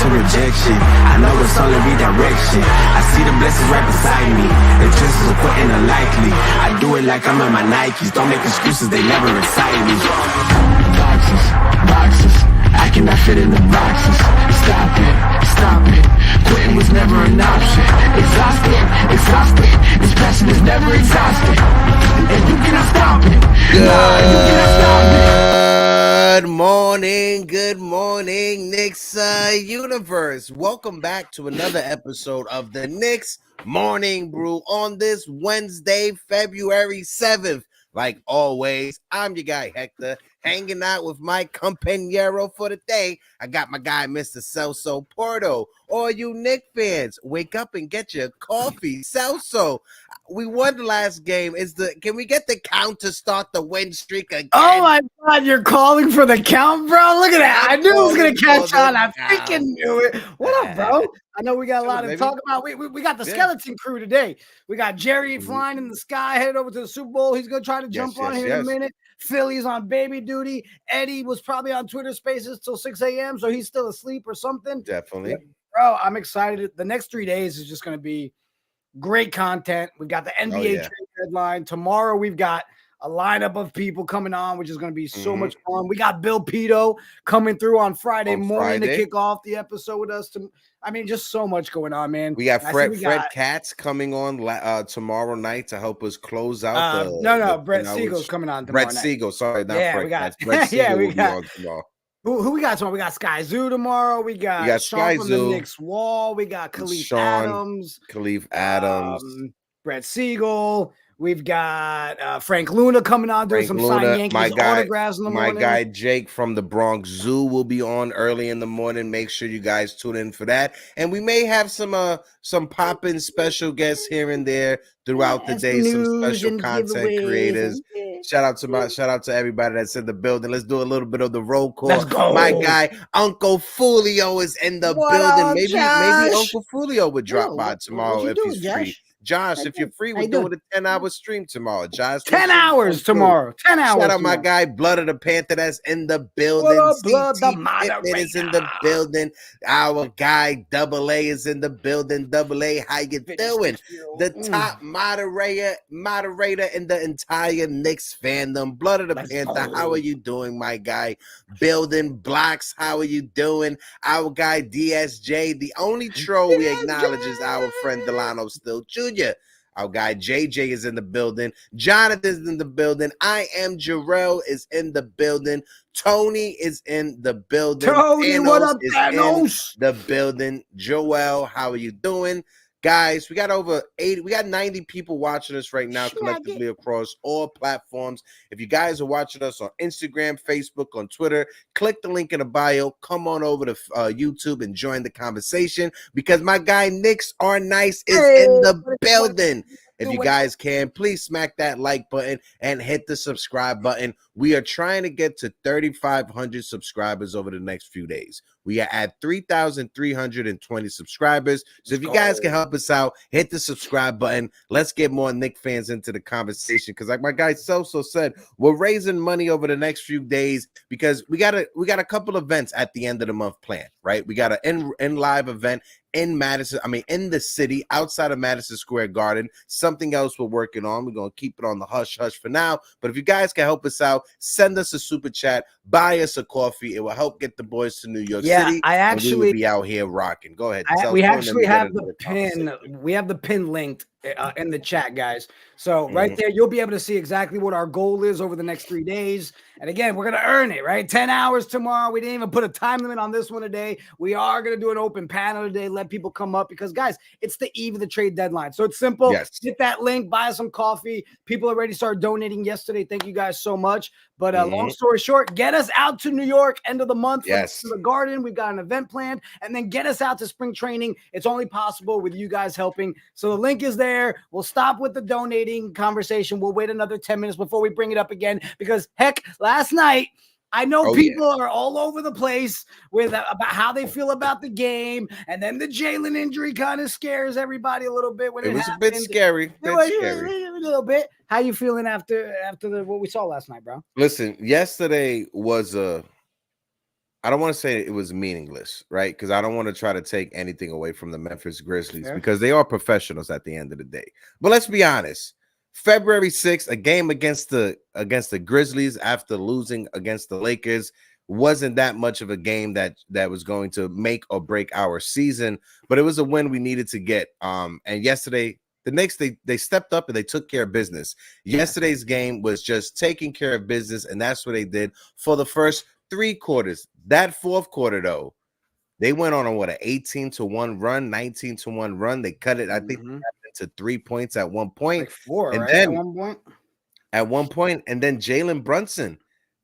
to rejection. I know it's only redirection. I see the blessings right beside me. The chances of quitting are likely. I do it like I'm in my Nikes. Don't make excuses, they never excite me. Boxes, I cannot fit in the boxes. Stop it, quitting was never an option. Exhausted, this passion is never exhausted. And you cannot stop it. You cannot stop it. Good morning, Knicks universe. Welcome back to another episode of the Knicks Morning Brew on this Wednesday, February 7th. Like always, I'm your guy, Hector, hanging out with my compañero for the day. I got my guy, Mr. Celso Porto. All you Knicks fans, wake up and get your coffee. Celso, we won the last game. Can we get the count to start the win streak again? Oh my God, you're calling for the count, bro? Look at that. I knew it was going to catch on. I freaking knew it. What up, bro? I know we got a lot to talk about. We got the skeleton crew today. We got Jerry flying in the sky, headed over to the Super Bowl. He's going to try to jump on here in a minute. Philly's on baby duty. Eddie was probably on Twitter Spaces till 6 a.m., so he's still asleep or something. Definitely. Yeah, bro, I'm excited. The next 3 days is just going to be great content. We've got the NBA trade deadline. Tomorrow we've got a lineup of people coming on, which is going to be so much fun. We got Bill Pito coming through on Friday morning to kick off the episode with us. Just so much going on, man. We got Fred Katz coming on tomorrow night to help us close out. Brett Siegel's coming on tomorrow night. Siegel, sorry, not Fred Katz. Brett Siegel will be on tomorrow. Who we got tomorrow? We got Sky Zoo tomorrow. We got Sean from the Knicks Wall. We got Khalif Adams. Brett Siegel. We've got Frank Luna coming on doing some signed Yankees autographs in the morning. My guy Jake from the Bronx Zoo will be on early in the morning. Make sure you guys tune in for that. And we may have some pop-in special guests here and there throughout the day. Some special content creators. Shout out to everybody that's in the building. Let's do a little bit of the roll call. Let's go. My guy Uncle Fulio is in the building. Maybe Uncle Fulio would drop by tomorrow if he's free. Josh, if you're free, we're doing a 10-hour stream tomorrow. Josh, 10 hours tomorrow. 10 hours. Shout out my guy, Blood of the Panther, that's in the building. Blood, the Pittman is in the building. Our guy, Double A, is in the building. Double A, how you doing? The top moderator in the entire Knicks fandom. Blood of the Panther, how are you doing, my guy? Building Blocks, how are you doing? Our guy, DSJ, the only troll we acknowledge is our friend Delano Still Jr. Our guy JJ is in the building. Jonathan is in the building. I am Jarrell is in the building. Tony is in the building. Tony, Thanos what up, is Thanos? in the building. Joel, how are you doing? Guys, we got over 80, we got 90 people watching us right now collectively across all platforms. If you guys are watching us on Instagram, Facebook, on Twitter, click the link in the bio. Come on over to YouTube and join the conversation because my guy Knicks Are Nice is in the building. If you guys can, please smack that like button and hit the subscribe button. We are trying to get to 3,500 subscribers over the next few days. We are at 3,320 subscribers. So if you guys can help us out, hit the subscribe button. Let's get more Knicks fans into the conversation. Because like my guy Celso said, we're raising money over the next few days because we got a couple events at the end of the month planned, right? We got an in live event in the city, outside of Madison Square Garden. Something else we're working on. We're going to keep it on the hush-hush for now. But if you guys can help us out, send us a super chat, buy us a coffee. It will help get the boys to New York City. We will be out here rocking. Go ahead. We actually have the pin. We have the pin linked in the chat, guys. So right there, you'll be able to see exactly what our goal is over the next 3 days. And again, we're going to earn it, right? 10 hours tomorrow. We didn't even put a time limit on this one today. We are going to do an open panel today. Let people come up because, guys, it's the eve of the trade deadline. So it's simple. Hit that link, buy some coffee. People already started donating yesterday. Thank you guys so much. But long story short, get us out to New York end of the month to the Garden. We've got an event planned. And then get us out to spring training. It's only possible with you guys helping. So the link is there. We'll stop with the donating conversation. We'll wait another 10 minutes before we bring it up again because, heck, last night, I know people are all over the place with about how they feel about the game, and then the Jalen injury kind of scares everybody a little bit. When it was happened. A bit scary. A little bit. How you feeling after what we saw last night, bro? Listen, yesterday was I don't want to say it was meaningless, right? Because I don't want to try to take anything away from the Memphis Grizzlies because they are professionals at the end of the day. But let's be honest. February 6th, a game against the Grizzlies after losing against the Lakers wasn't that much of a game that was going to make or break our season, but it was a win we needed to get. And yesterday, the Knicks, they stepped up and they took care of business. Yesterday's game was just taking care of business, and that's what they did for the first 3 quarters. That fourth quarter, though, they went on what, an 18-1 run, 19-1 run. They cut it, I think, to 3 points at one point. Like 4, and right? then, at one point, and then Jalen Brunson,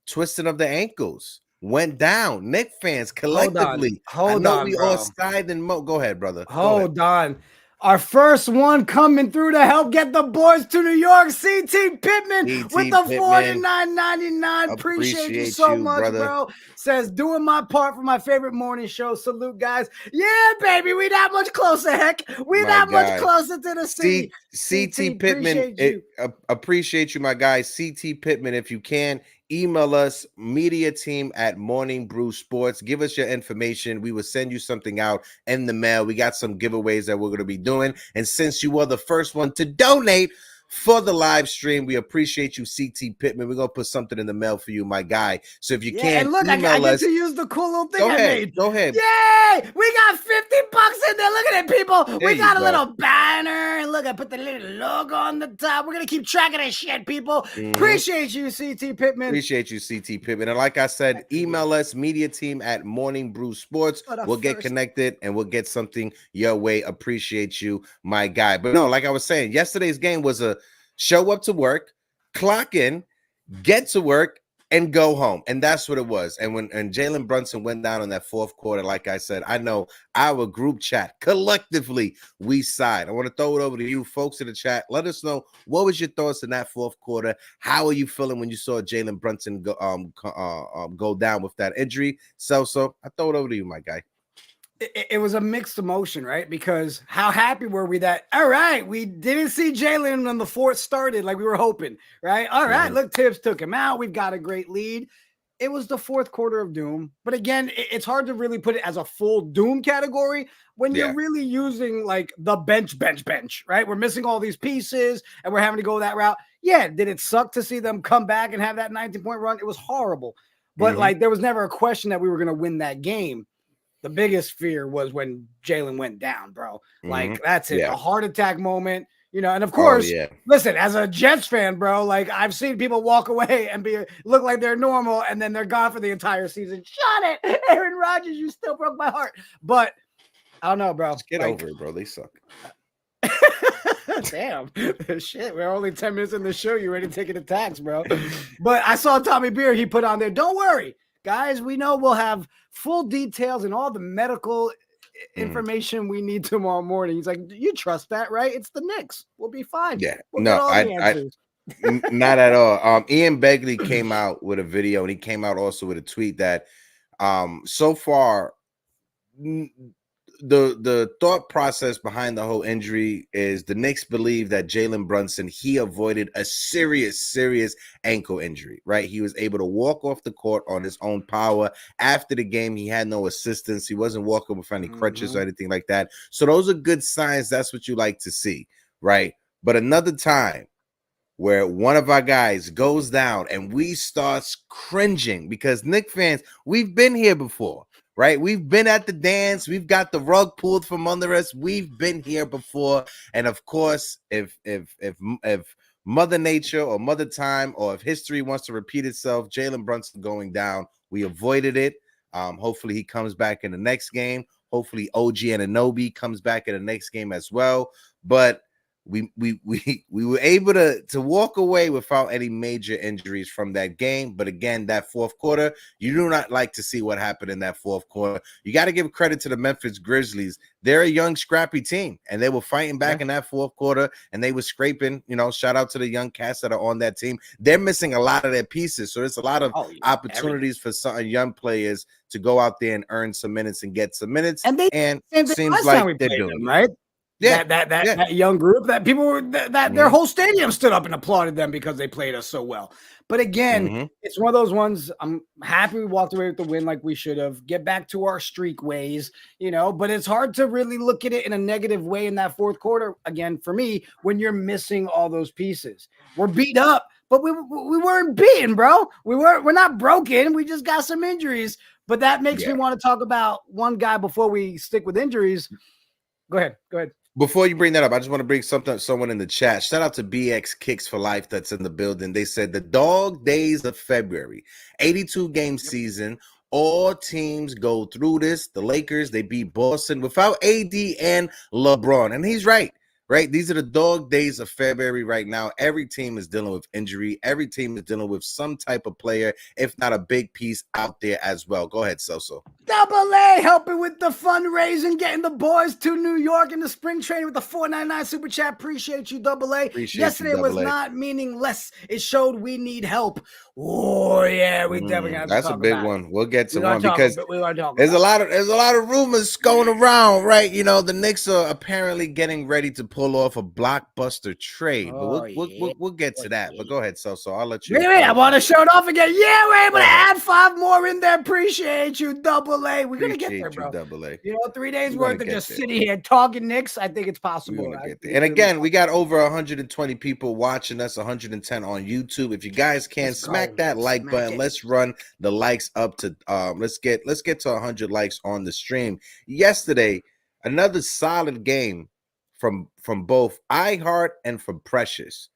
twisting of the ankles, went down. Knicks fans collectively. Hold on, we all sighed and go ahead, brother. Hold on. Our first one coming through to help get the boys to New York, CT Pittman with the $49.99. Appreciate you so much, brother. Bro. Says, doing my part for my favorite morning show. Salute, guys. Yeah, baby, we that much closer, heck. We that much closer to the city. CT Pittman, appreciate you, my guy. CT Pittman, if you can, email us, MediaTeam at Morning Brew Sports. Give us your information. We will send you something out in the mail. We got some giveaways that we're going to be doing. And since you were the first one to donate for the live stream, we appreciate you, CT Pittman. We're going to put something in the mail for you, my guy. So if you can, and look, I get to use the cool little thing I made. Go ahead. Yay! We got $50 in there. Look at it, people. We got a little banner. And look, I put the little logo on the top. We're going to keep track of this shit, people. Appreciate you, CT Pittman. Appreciate you, CT Pittman. And like I said, email us, MediaTeam at Morning Brew Sports. We'll get connected and we'll get something your way. Appreciate you, my guy. But no, like I was saying, yesterday's game was a show up to work, clock in, get to work, and go home. And that's what it was. And when Jalen Brunson went down in that fourth quarter, like I said, I know our group chat, collectively, we sighed. I want to throw it over to you folks in the chat. Let us know, what was your thoughts in that fourth quarter? How are you feeling when you saw Jalen Brunson go down with that injury? So I throw it over to you, my guy. It was a mixed emotion, right? Because how happy were we that, all right, we didn't see Jalen when the fourth started like we were hoping, right? All right, look, Tibbs took him out. We've got a great lead. It was the fourth quarter of doom. But again, it's hard to really put it as a full doom category when you're really using like the bench, right? We're missing all these pieces and we're having to go that route. Yeah, did it suck to see them come back and have that 19-point run? It was horrible. But like there was never a question that we were going to win that game. The biggest fear was when Jalen went down, bro. Like, that's it. A heart attack moment, you know. And of course, listen, as a Jets fan, bro, like I've seen people walk away and look like they're normal, and then they're gone for the entire season. Shut it, Aaron Rodgers, you still broke my heart. But I don't know, bro. Just get over it, bro. They suck. Damn. Shit, we're only 10 minutes in the show. You ready to take it attacks, bro. But I saw Tommy Beer, he put on there, don't worry. Guys, we know we'll have full details and all the medical information we need tomorrow morning. He's like, you trust that, right? It's the Knicks. We'll be fine. Yeah. We'll no, I not at all. Ian Begley came out with a video, and he came out also with a tweet that so far the thought process behind the whole injury is the Knicks believe that Jalen Brunson, he avoided a serious ankle injury, right? He was able to walk off the court on his own power. After the game, he had no assistance. He wasn't walking with any crutches or anything like that. So those are good signs. That's what you like to see, right? But another time where one of our guys goes down and we start cringing because Knicks fans, we've been here before. Right, we've been at the dance. We've got the rug pulled from under us. We've been here before, and of course, if Mother Nature or Mother Time or if history wants to repeat itself, Jalen Brunson going down, we avoided it. Hopefully, he comes back in the next game. Hopefully, OG Anunoby comes back in the next game as well. But we were able to walk away without any major injuries from that game. But again, that fourth quarter, you do not like to see what happened in that fourth quarter. You got to give credit to the Memphis Grizzlies. They're a young, scrappy team, and they were fighting back in that fourth quarter, and they were scraping. You know, shout out to the young cats that are on that team. They're missing a lot of their pieces, so there's a lot of opportunities for some young players to go out there and earn some minutes and get some minutes. And it seems like they're doing right. Yeah. That young group that people were that their whole stadium stood up and applauded them because they played us so well. But again, it's one of those ones. I'm happy we walked away with the win like we should have. Get back to our streak ways, but it's hard to really look at it in a negative way in that fourth quarter. Again, for me, when you're missing all those pieces, we're beat up, but we weren't beaten, bro. We're not broken. We just got some injuries. But that makes me want to talk about one guy before we stick with injuries. Go ahead. Before you bring that up, I just want to bring someone in the chat. Shout out to BX Kicks for Life that's in the building. They said the dog days of February, 82 game season. All teams go through this. The Lakers, they beat Boston without AD and LeBron. And he's right. These are the dog days of February right now. Every team is dealing with injury. Every team is dealing with some type of player, if not a big piece out there as well. Go ahead, Soso. Double A helping with the fundraising, getting the boys to New York in the spring training with the $4.99 super chat. Appreciate you, Double A. Yesterday was not meaningless. It showed we need help. Oh yeah, we definitely got to that's talk a big about one. We'll get to one because there's a lot of rumors going around, right? The Knicks are apparently getting ready to pull off a blockbuster trade, but we'll get to that. But go ahead, Soso. I'll let you. Wait, I want to show it off again. Yeah, we're able to add 5 more in there. Appreciate you, Double A. We're gonna get there, bro. Double A. 3 days worth of just sitting here talking Knicks. I think it's possible. And again, we got over 120 people watching us, 110 on YouTube. If you guys can smack that like button, let's run the likes up to let's get to 100 likes on the stream. Yesterday, another solid game from both iHeart and from Precious.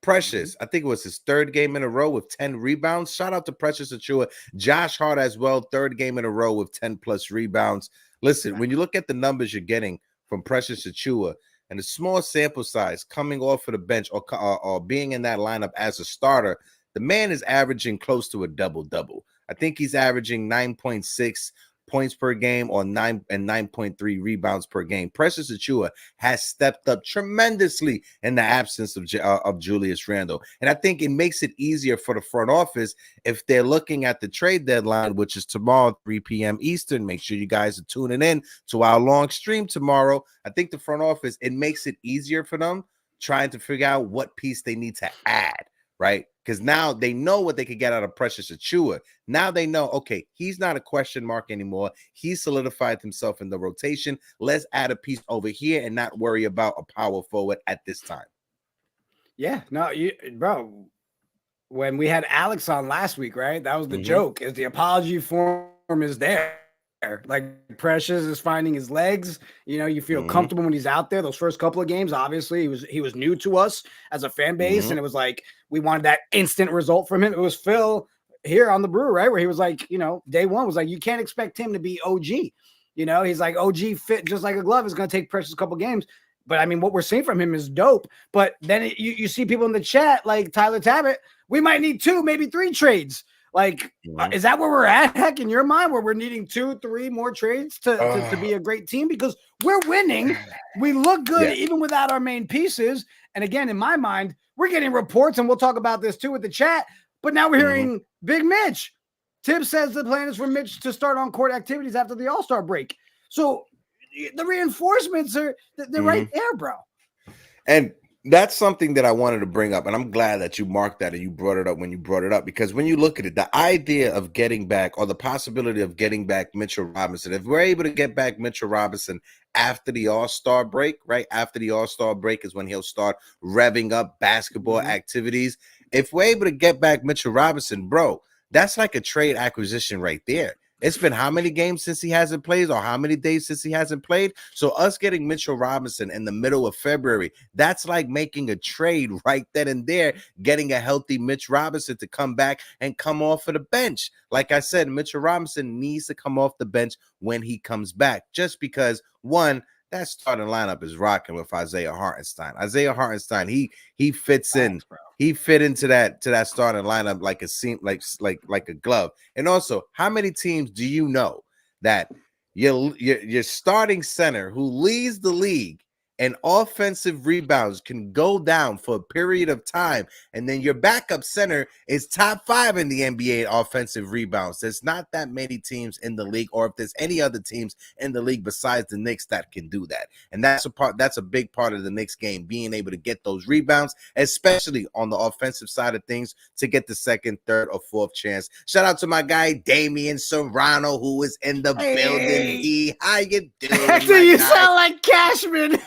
I think it was his 3rd game in a row with 10 rebounds. Shout out to Precious Achua. Josh Hart as well, 3rd game in a row with 10 plus rebounds. Listen, when you look at the numbers you're getting from Precious Achua and a small sample size coming off of the bench or being in that lineup as a starter, the man is averaging close to a double-double. I think he's averaging 9.6 points per game or 9.3 rebounds per game. Precious Achua has stepped up tremendously in the absence of Julius Randle. And I think it makes it easier for the front office if they're looking at the trade deadline, which is tomorrow, 3 p.m. Eastern. Make sure you guys are tuning in to our long stream tomorrow. I think the front office, it makes it easier for them trying to figure out what piece they need to add, right? Because now they know what they could get out of Precious Achua. Now they know, okay, he's not a question mark anymore. He solidified himself in the rotation. Let's add a piece over here and not worry about a power forward at this time. Yeah, no, bro. When we had Alex on last week, right? That was the joke. Is the apology form is there. Like Precious is finding his legs. You feel comfortable when he's out there. Those first couple of games, obviously, he was new to us as a fan base, and it was like we wanted that instant result from him. It was Phil here on the Brew, right, where he was like, day one was like, you can't expect him to be OG. He's like OG fit just like a glove. It's going to take Precious a couple games. But I mean, what we're seeing from him is dope. But then you see people in the chat like Tyler Tabbitt. We might need 2, maybe 3 trades. Like, is that where we're at, Heck, in your mind, where we're needing 2, 3 more trades to be a great team? Because we're winning. We look good even without our main pieces. And again, in my mind, we're getting reports, and we'll talk about this too with the chat. But now we're hearing Big Mitch. Tibbs says the plan is for Mitch to start on-court activities after the All-Star break. So the reinforcements they're right there, bro. And that's something that I wanted to bring up, and I'm glad that you marked that and you brought it up when you brought it up, because when you look at it, the idea of getting back or the possibility of getting back Mitchell Robinson, if we're able to get back Mitchell Robinson after the All-Star break, right? After the All-Star break is when he'll start revving up basketball activities. If we're able to get back Mitchell Robinson, bro, that's like a trade acquisition right there. It's been how many games since he hasn't played or how many days since he hasn't played? So us getting Mitchell Robinson in the middle of February, that's like making a trade right then and there, getting a healthy Mitch Robinson to come back and come off of the bench. Like I said, Mitchell Robinson needs to come off the bench when he comes back, just because, one, that starting lineup is rocking with Isaiah Hartenstein. Isaiah Hartenstein, he fits in. He fit into that starting lineup like a glove. And also, how many teams do you know that your starting center who leads the league and offensive rebounds can go down for a period of time, and then your backup center is top 5 in the NBA offensive rebounds. There's not that many teams in the league, or if there's any other teams in the league besides the Knicks that can do that. And that's a big part of the Knicks game, being able to get those rebounds, especially on the offensive side of things, to get the second, third, or fourth chance. Shout out to my guy Damian Serrano, who is in the building. How you doing? Hector, you sound like Cashman.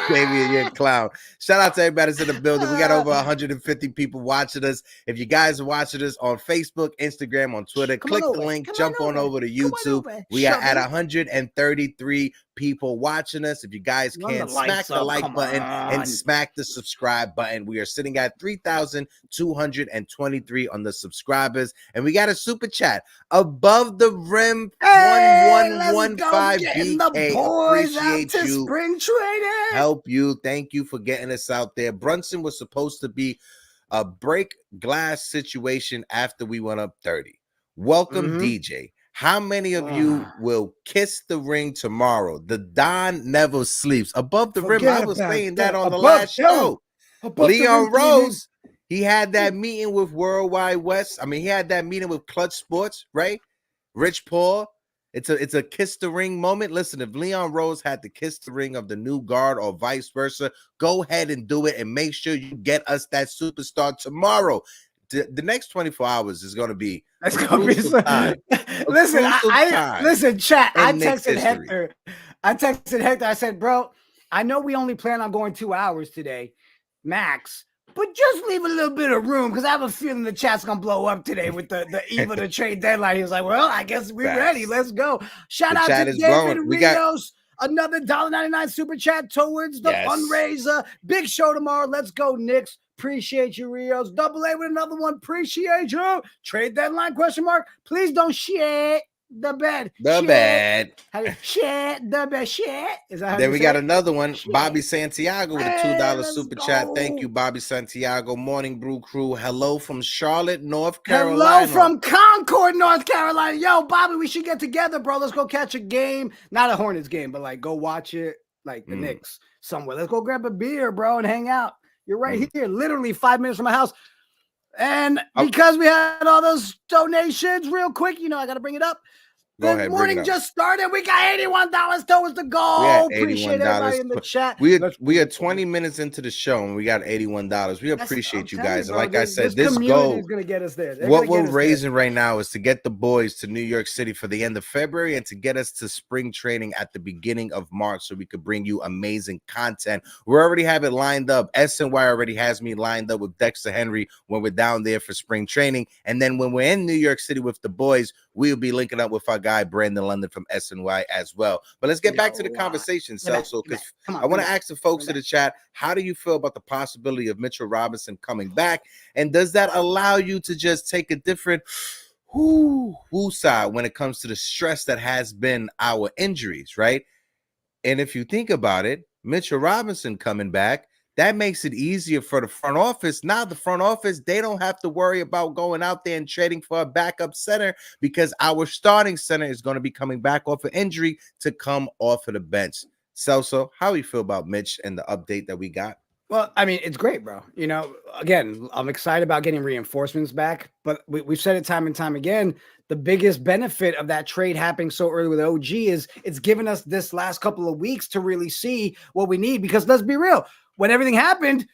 Damian, you're a clown. Shout out to everybody that's in the building. We got over 150 people watching us. If you guys are watching us on Facebook, Instagram, on Twitter, click the link, jump on over to YouTube. We are at 133 people watching us. If you guys can, smack the like button and smack the subscribe button. We are sitting at 3,223 on the subscribers, and we got a super chat above the rim. 1115 BK. Appreciate you. Spring training. Help you. Thank you for getting us out there. Brunson was supposed to be a break glass situation after we went up 30. Welcome, DJ. How many of you will kiss the ring tomorrow? The Don never sleeps. Above the rim, I was saying that on the last show. Leon Rose, he had that meeting with Worldwide West. I mean, he had that meeting with Clutch Sports, right? Rich Paul. It's a kiss the ring moment. Listen, if Leon Rose had to kiss the ring of the new guard or vice versa, go ahead and do it, and make sure you get us that superstar tomorrow. The next 24 hours is going to be time. Listen, listen, chat. I texted Hector. I said, bro, I know we only plan on going 2 hours today, max, but just leave a little bit of room, because I have a feeling the chat's going to blow up today with the eve of the trade deadline. He was like, well, I guess we're ready. Let's go. Shout out to David Rios. Another $1.99 super chat towards the fundraiser. Big show tomorrow. Let's go, Knicks. Appreciate you, Rios. Double A with another one. Appreciate you. Trade deadline ? Please don't shit the bed. Shit the bed. Shit. Is that how then we got another one. Shit. Bobby Santiago with a $2 super chat. Thank you, Bobby Santiago. Morning Brew crew. Hello from Charlotte, North Carolina. Hello from Concord, North Carolina. Yo, Bobby, we should get together, bro. Let's go catch a game. Not a Hornets game, but like go watch it, like the Knicks somewhere. Let's go grab a beer, bro, and hang out. You're right here, literally 5 minutes from my house. And because we had all those donations, real quick, you know, I got to bring it up. The morning just started. We got $81 towards the goal. Appreciate everybody in the chat. We are 20 minutes into the show and we got $81. We appreciate you guys. And like I said, this goal is going to get us there. What we're raising right now is to get the boys to New York City for the end of February and to get us to spring training at the beginning of March so we could bring you amazing content. We already have it lined up. SNY already has me lined up with Dexter Henry when we're down there for spring training. And then when we're in New York City with the boys, we'll be linking up with our guy Brandon London from SNY as well. But let's get back to the conversation, Celso, because I want to ask the folks in the chat, how do you feel about the possibility of Mitchell Robinson coming back? And does that allow you to just take a different side when it comes to the stress that has been our injuries, right? And if you think about it, Mitchell Robinson coming back, that makes it easier for the front office. Now the front office, they don't have to worry about going out there and trading for a backup center because our starting center is going to be coming back off of injury to come off of the bench. Celso, how do you feel about Mitch and the update that we got? Well, I mean, it's great, bro. You know, again, I'm excited about getting reinforcements back, but we've said it time and time again. The biggest benefit of that trade happening so early with OG is it's given us this last couple of weeks to really see what we need, because let's be real. When everything happened,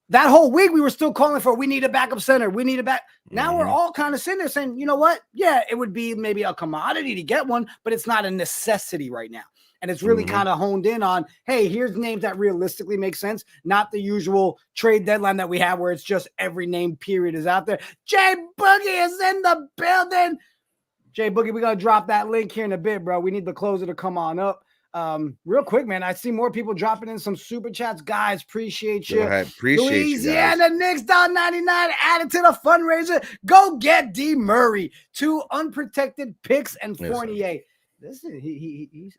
that whole week we were still calling for, we need a backup center. We need a back. Now we're all kind of sitting there saying, you know what? Yeah, it would be maybe a commodity to get one, but it's not a necessity right now. And it's really kind of honed in on, hey, here's names that realistically make sense, not the usual trade deadline that we have where it's just every name period is out there. Jay Boogie is in the building. Jay Boogie, we're going to drop that link here in a bit, bro. We need the closer to come on up. Real quick, man, I see more people dropping in some super chats. Guys, appreciate you. Appreciate Louisiana you Knicks $1.99 added to the fundraiser. Go get D Murray. 2 unprotected picks and Fournier. Listen, he's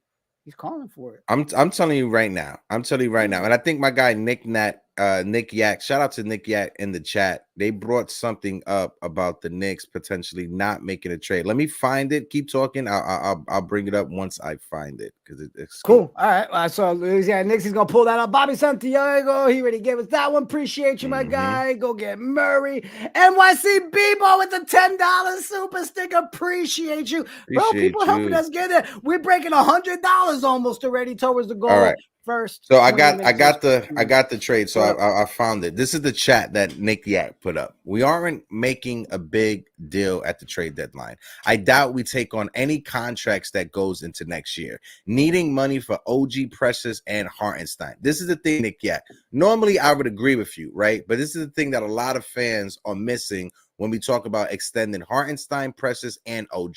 calling for it. I'm telling you right now. And I think my guy Nick Nat Nick Yak. Shout out to Nick Yak in the chat. They brought something up about the Knicks potentially not making a trade. Let me find it. Keep talking. I'll bring it up once I find it because it's cool. All right. So Louisiana Knicks is gonna pull that up. Bobby Santiago, he already gave us that one. Appreciate you, my guy. Go get Murray. NYC Bebo with the $10 super stick. Appreciate you, bro. People helping us get it. We're breaking $100 almost already towards the goal. All right. First, so I got the trade. So I found it. This is the chat that Nick Yak put up. We aren't making a big deal at the trade deadline. I doubt we take on any contracts that goes into next year. Needing money for OG, Precious, and Hartenstein. This is the thing, Nick Yak. Normally, I would agree with you, right? But this is the thing that a lot of fans are missing when we talk about extending Hartenstein, Precious, and OG.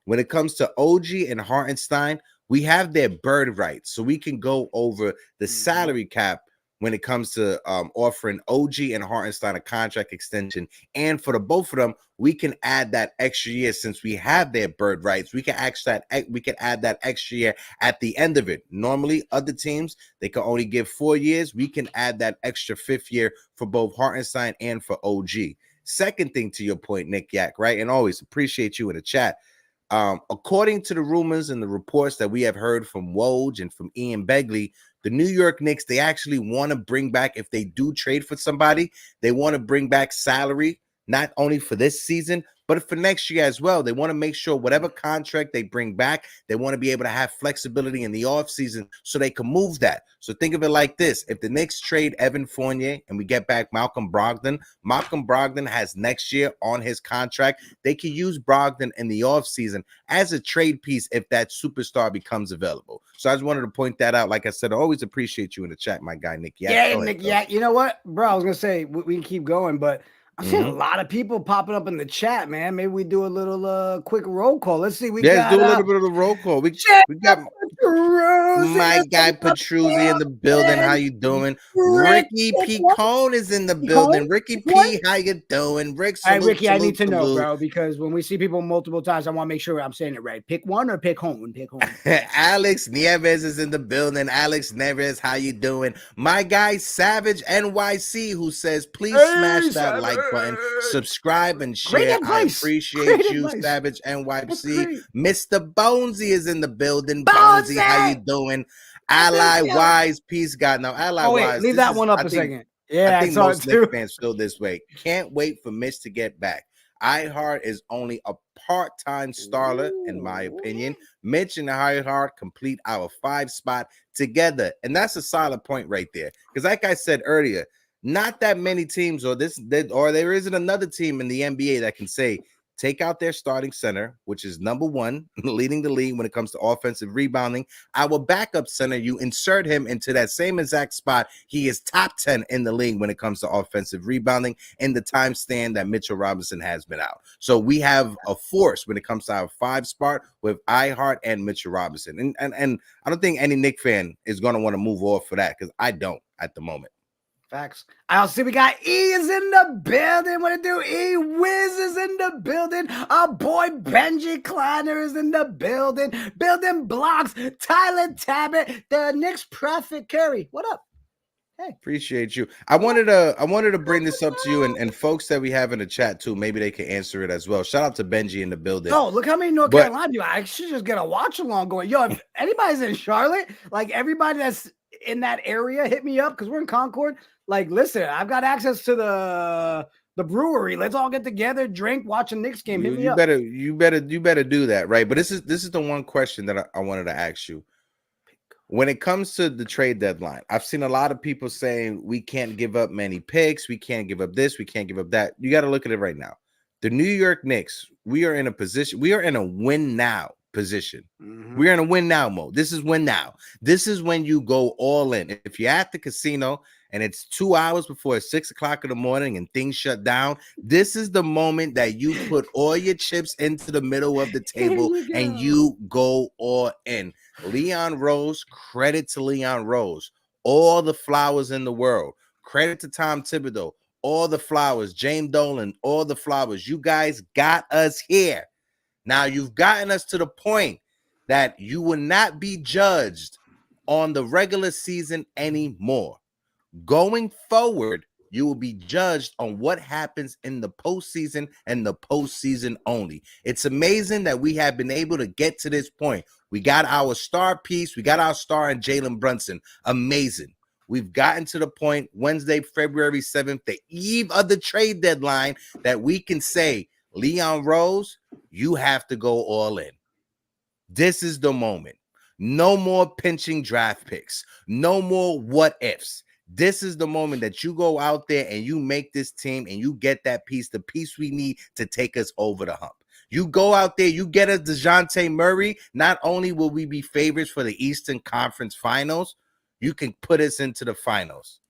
When it comes to OG and Hartenstein, we have their bird rights, so we can go over the salary cap when it comes to offering OG and Hartenstein a contract extension. And for the both of them, we can add that extra year since we have their bird rights. We can add that extra year at the end of it. Normally, other teams, they can only give 4 years. We can add that extra 5th year for both Hartenstein and for OG. Second thing to your point, Nick Yak, right? And always appreciate you in the chat. According to the rumors and the reports that we have heard from Woj and from Ian Begley, the New York Knicks, they actually want to bring back, if they do trade for somebody, they want to bring back salary, not only for this season, but for next year as well. They want to make sure whatever contract they bring back, they want to be able to have flexibility in the offseason so they can move that. So think of it like this. If the Knicks trade Evan Fournier and we get back Malcolm Brogdon has next year on his contract. They can use Brogdon in the offseason as a trade piece if that superstar becomes available. So I just wanted to point that out. Like I said, I always appreciate you in the chat, my guy, Nick Yak. Yeah, Nick Yak. You know what, bro? I was going to say, we can keep going, but I've seen a lot of people popping up in the chat, man. Maybe we do a little quick roll call. Let's see. Let's do a little bit of the roll call. We got my guy Petruzzi in the building. How you doing? Ricky P. Cone is in the building. Ricky P, how you doing? Rick, salute, all right, Ricky, I need to know, bro, because when we see people multiple times, I want to make sure I'm saying it right. Pick one or pick home? Pick home. Alex Nieves is in the building. Alex Nieves, how you doing? My guy Savage NYC, who says, please smash that like button, subscribe, and share. I appreciate you, Savage NYC. Mr. Bonesy is in the building. Bonesy, how you doing? Ally Wise, peace, God. Now, Ally Wise, leave that one up a second. Yeah, I think most Knicks fans feel this way. Can't wait for Mitch to get back. iHeart is only a part-time starter, in my opinion. Mitch and iHeart complete our 5 spot together, and that's a solid point right there. Because, like I said earlier, not that many teams, or there isn't another team in the NBA that can say, take out their starting center, which is number 1, leading the league when it comes to offensive rebounding. Our backup center, you insert him into that same exact spot. He is top 10 in the league when it comes to offensive rebounding in the time span that Mitchell Robinson has been out. So we have a force when it comes to our 5 spot with iHeart and Mitchell Robinson. And I don't think any Knicks fan is going to want to move off for that, because I don't at the moment. Facts. I'll see we got E is in the building. What it do? E Wiz is in the building. Our boy Benji Kleiner is in the building. Building blocks. Tyler Tabbitt, the Knicks Prophet Curry. What up? Hey, appreciate you. I wanted to bring this up to you and folks that we have in the chat too. Maybe they can answer it as well. Shout out to Benji in the building. Oh, look how many North Carolina do I should just get a watch along going. Yo, if anybody's in Charlotte, like everybody that's in that area, hit me up because we're in Concord. Like, listen, I've got access to the brewery. Let's all get together, drink, watch a Knicks game. Hit me up. You better do that, right? But this is the one question that I wanted to ask you. When it comes to the trade deadline, I've seen a lot of people saying we can't give up many picks, we can't give up this, we can't give up that. You got to look at it right now. The New York Knicks, we are in a position, we are in a win now position. We're in a win now mode. This is win now. This is when you go all in. If you're at the casino and it's 2 hours before 6 o'clock in the morning and things shut down, this is the moment that you put all your chips into the middle of the table and you go all in. Leon Rose, credit to Leon Rose. All the flowers in the world. Credit to Tom Thibodeau. All the flowers. James Dolan, all the flowers. You guys got us here. Now you've gotten us to the point that you will not be judged on the regular season anymore. Going forward, you will be judged on what happens in the postseason and the postseason only. It's amazing that we have been able to get to this point. We got our star piece. We got our star in Jalen Brunson. Amazing. We've gotten to the point Wednesday, February 7th, the eve of the trade deadline, that we can say, Leon Rose, you have to go all in. This is the moment. No more pinching draft picks. No more what ifs. This is the moment that you go out there and you make this team and you get that piece, the piece we need to take us over the hump. You go out there, you get us DeJounte Murray. Not only will we be favorites for the Eastern Conference Finals, you can put us into the finals.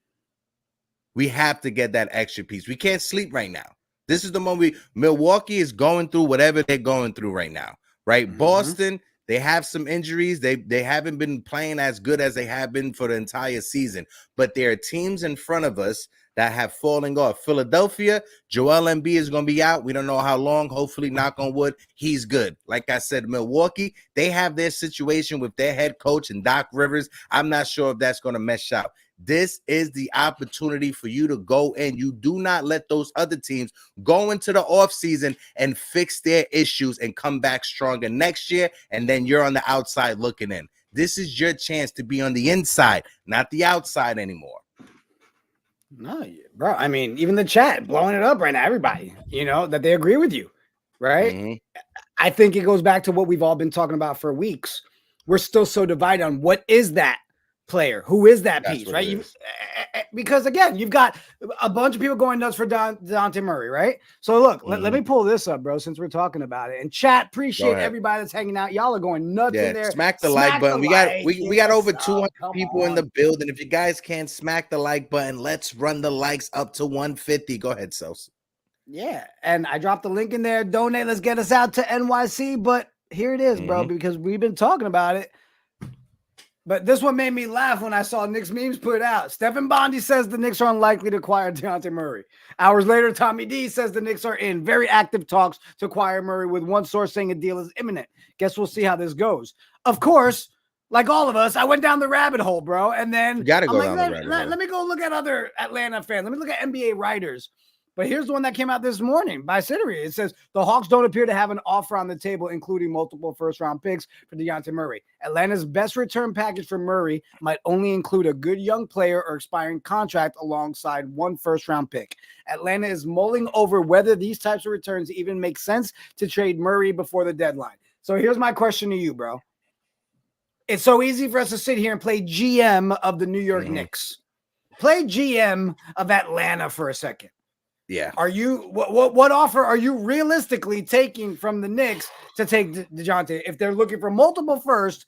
We have to get that extra piece. We can't sleep right now. This is the moment. Milwaukee is going through whatever they're going through right now, right? Mm-hmm. Boston, they have some injuries. They haven't been playing as good as they have been for the entire season. But there are teams in front of us that have fallen off. Philadelphia, Joel Embiid is going to be out. We don't know how long. Hopefully, knock on wood, he's good. Like I said, Milwaukee, they have their situation with their head coach and Doc Rivers. I'm not sure if that's going to mesh out. This is the opportunity for you to go in. You do not let those other teams go into the offseason and fix their issues and come back stronger next year, and then you're on the outside looking in. This is your chance to be on the inside, not the outside anymore. No, bro. I mean, even the chat blowing it up right now. Everybody, that they agree with you, right? Mm-hmm. I think it goes back to what we've all been talking about for weeks. We're still so divided on what is that player, who is that piece, right? Because again, you've got a bunch of people going nuts for DeJounte Murray, right? So look, let me pull this up, bro, since we're talking about it. And chat, appreciate everybody that's hanging out. Y'all are going nuts in there. Smack the like button. We got over 200 people in the building. If you guys can't smack the like button, let's run the likes up to 150. Go ahead, Sos. Yeah, and I dropped the link in there. Donate. Let's get us out to NYC. But here it is, bro, because we've been talking about it. But this one made me laugh when I saw Knicks memes put out. Stephen Bondi says the Knicks are unlikely to acquire DeJounte Murray. Hours later, Tommy D says the Knicks are in very active talks to acquire Murray, with one source saying a deal is imminent. Guess we'll see how this goes. Of course, like all of us, I went down the rabbit hole, bro. And then you gotta go down the rabbit hole. Let me go look at other Atlanta fans. Let me look at NBA writers. But here's the one that came out this morning by Siddery. It says the Hawks don't appear to have an offer on the table, including multiple first-round picks for DeJounte Murray. Atlanta's best return package for Murray might only include a good young player or expiring contract alongside one first-round pick. Atlanta is mulling over whether these types of returns even make sense to trade Murray before the deadline. So here's my question to you, bro. It's so easy for us to sit here and play GM of the New York Knicks. Play GM of Atlanta for a second. Yeah. Are you what offer are you realistically taking from the Knicks to take DeJounte if they're looking for multiple first?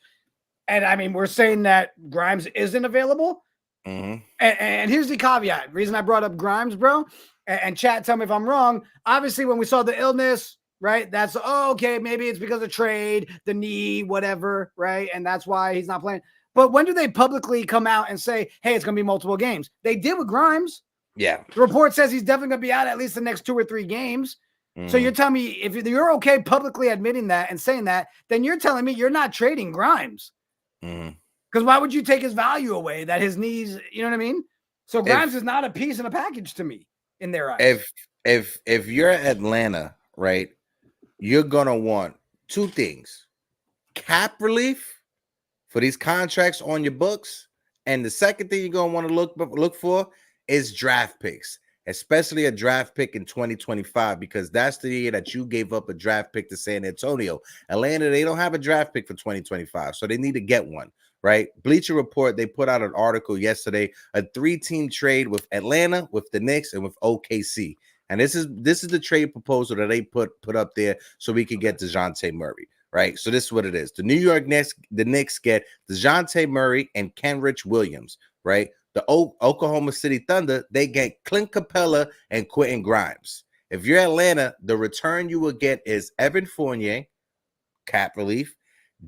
And I mean, we're saying that Grimes isn't available. And here's the caveat. Reason I brought up Grimes, bro, and chat, tell me if I'm wrong. Obviously, when we saw the illness, right? That's okay. Maybe it's because of trade, the knee, whatever, right? And that's why he's not playing. But when do they publicly come out and say, hey, it's going to be multiple games? They did with Grimes. Yeah. The report says he's definitely going to be out at least the next 2 or 3 games. So you're telling me if you're okay publicly admitting that and saying that, then you're telling me you're not trading Grimes. Because why would you take his value away that his knees, you know what I mean? So Grimes is not a piece in a package to me in their eyes. If you're Atlanta, right, you're going to want 2 things. Cap relief for these contracts on your books. And the second thing you're going to want to look for is draft picks, especially a draft pick in 2025, because that's the year that you gave up a draft pick to San Antonio. Atlanta, they don't have a draft pick for 2025, so they need to get one, right? Bleacher Report, they put out an article yesterday, a 3-team trade with Atlanta, with the Knicks, and with OKC. And this is the trade proposal that they put up there so we can get DeJounte Murray, right? So this is what it is. The New York Knicks, get DeJounte Murray and Kenrich Williams, right? The Oklahoma City Thunder, they get Clint Capella and Quentin Grimes. If you're Atlanta, the return you will get is Evan Fournier, cap relief,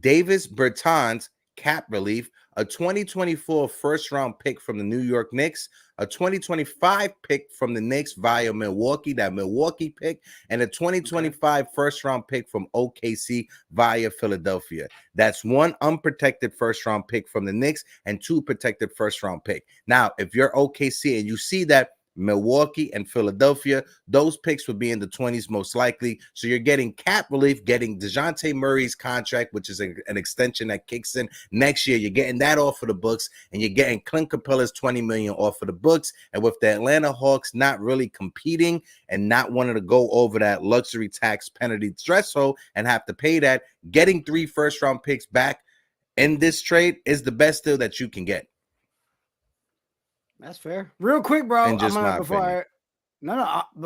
Davis Bertans, cap relief, a 2024 first-round pick from the New York Knicks, a 2025 pick from the Knicks via Milwaukee, that Milwaukee pick, and a 2025 first-round pick from OKC via Philadelphia. That's one unprotected first-round pick from the Knicks and two protected first-round pick. Now, if you're OKC and you see that Milwaukee and Philadelphia, those picks would be in the 20s most likely. So you're getting cap relief, getting DeJounte Murray's contract, which is an extension that kicks in next year. You're getting that off of the books, and you're getting Clint Capella's $20 million off of the books. And with the Atlanta Hawks not really competing and not wanting to go over that luxury tax penalty threshold and have to pay that, getting 3 first-round picks back in this trade is the best deal that you can get. That's fair. Real quick, bro. And just but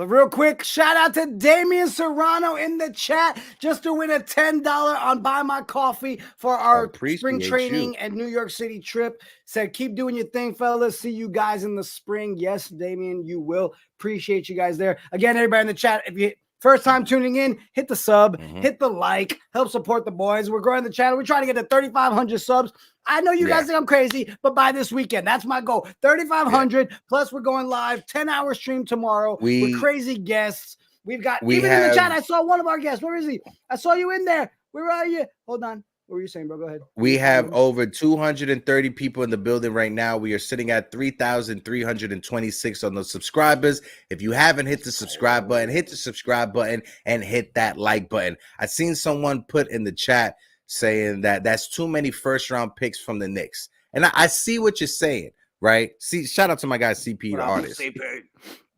real quick, shout out to Damian Serrano in the chat just to win a $10 on Buy My Coffee for our spring training and New York City trip. Said, keep doing your thing, fellas. See you guys in the spring. Yes, Damian, you will. Appreciate you guys there. Again, everybody in the chat, if you first time tuning in, hit the sub, hit the like, help support the boys. We're growing the channel. We're trying to get to 3,500 subs. I know you guys think I'm crazy, but by this weekend, that's my goal. 3,500 plus we're going live, 10-hour stream tomorrow with crazy guests. We've got, even in the chat, I saw one of our guests. Where is he? I saw you in there. Where are you? Hold on. What were you saying, bro? Go ahead. We have over 230 people in the building right now. We are sitting at 3,326 on the subscribers. If you haven't hit the subscribe button, hit the subscribe button and hit that like button. I seen someone put in the chat saying that that's too many first-round picks from the Knicks. And I see what you're saying, right? See, shout out to my guy, CP, the artist.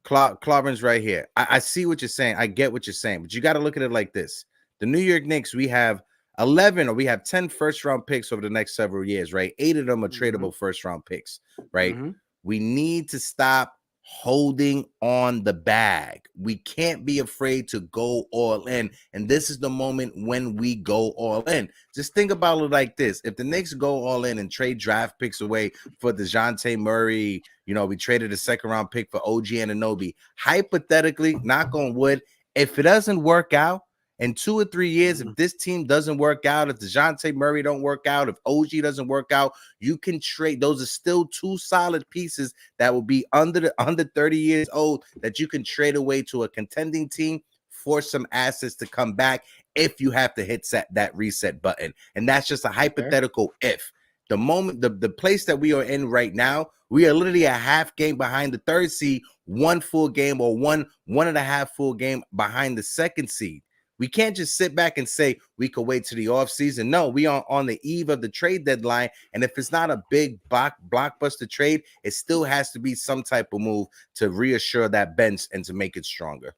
Clobber's right here. I see what you're saying. I get what you're saying. But you got to look at it like this. The New York Knicks, we have 10 first-round picks over the next several years, right? 8 of them are tradable first-round picks, right? We need to stop holding on the bag. We can't be afraid to go all in. And this is the moment when we go all in. Just think about it like this. If the Knicks go all in and trade draft picks away for DeJounte Murray, we traded a second-round pick for OG Anunoby. Hypothetically, knock on wood, if it doesn't work out, in 2 or 3 years, if this team doesn't work out, if DeJounte Murray don't work out, if OG doesn't work out, you can trade. Those are still 2 solid pieces that will be under 30 years old that you can trade away to a contending team for some assets to come back if you have to hit that reset button. And that's just a hypothetical if. The moment, the place that we are in right now, we are literally a half game behind the 3rd seed, 1 full game or one and a half full game behind the 2nd seed. We can't just sit back and say we could wait to the offseason. No, we are on the eve of the trade deadline. And if it's not a big blockbuster trade, it still has to be some type of move to reassure that bench and to make it stronger.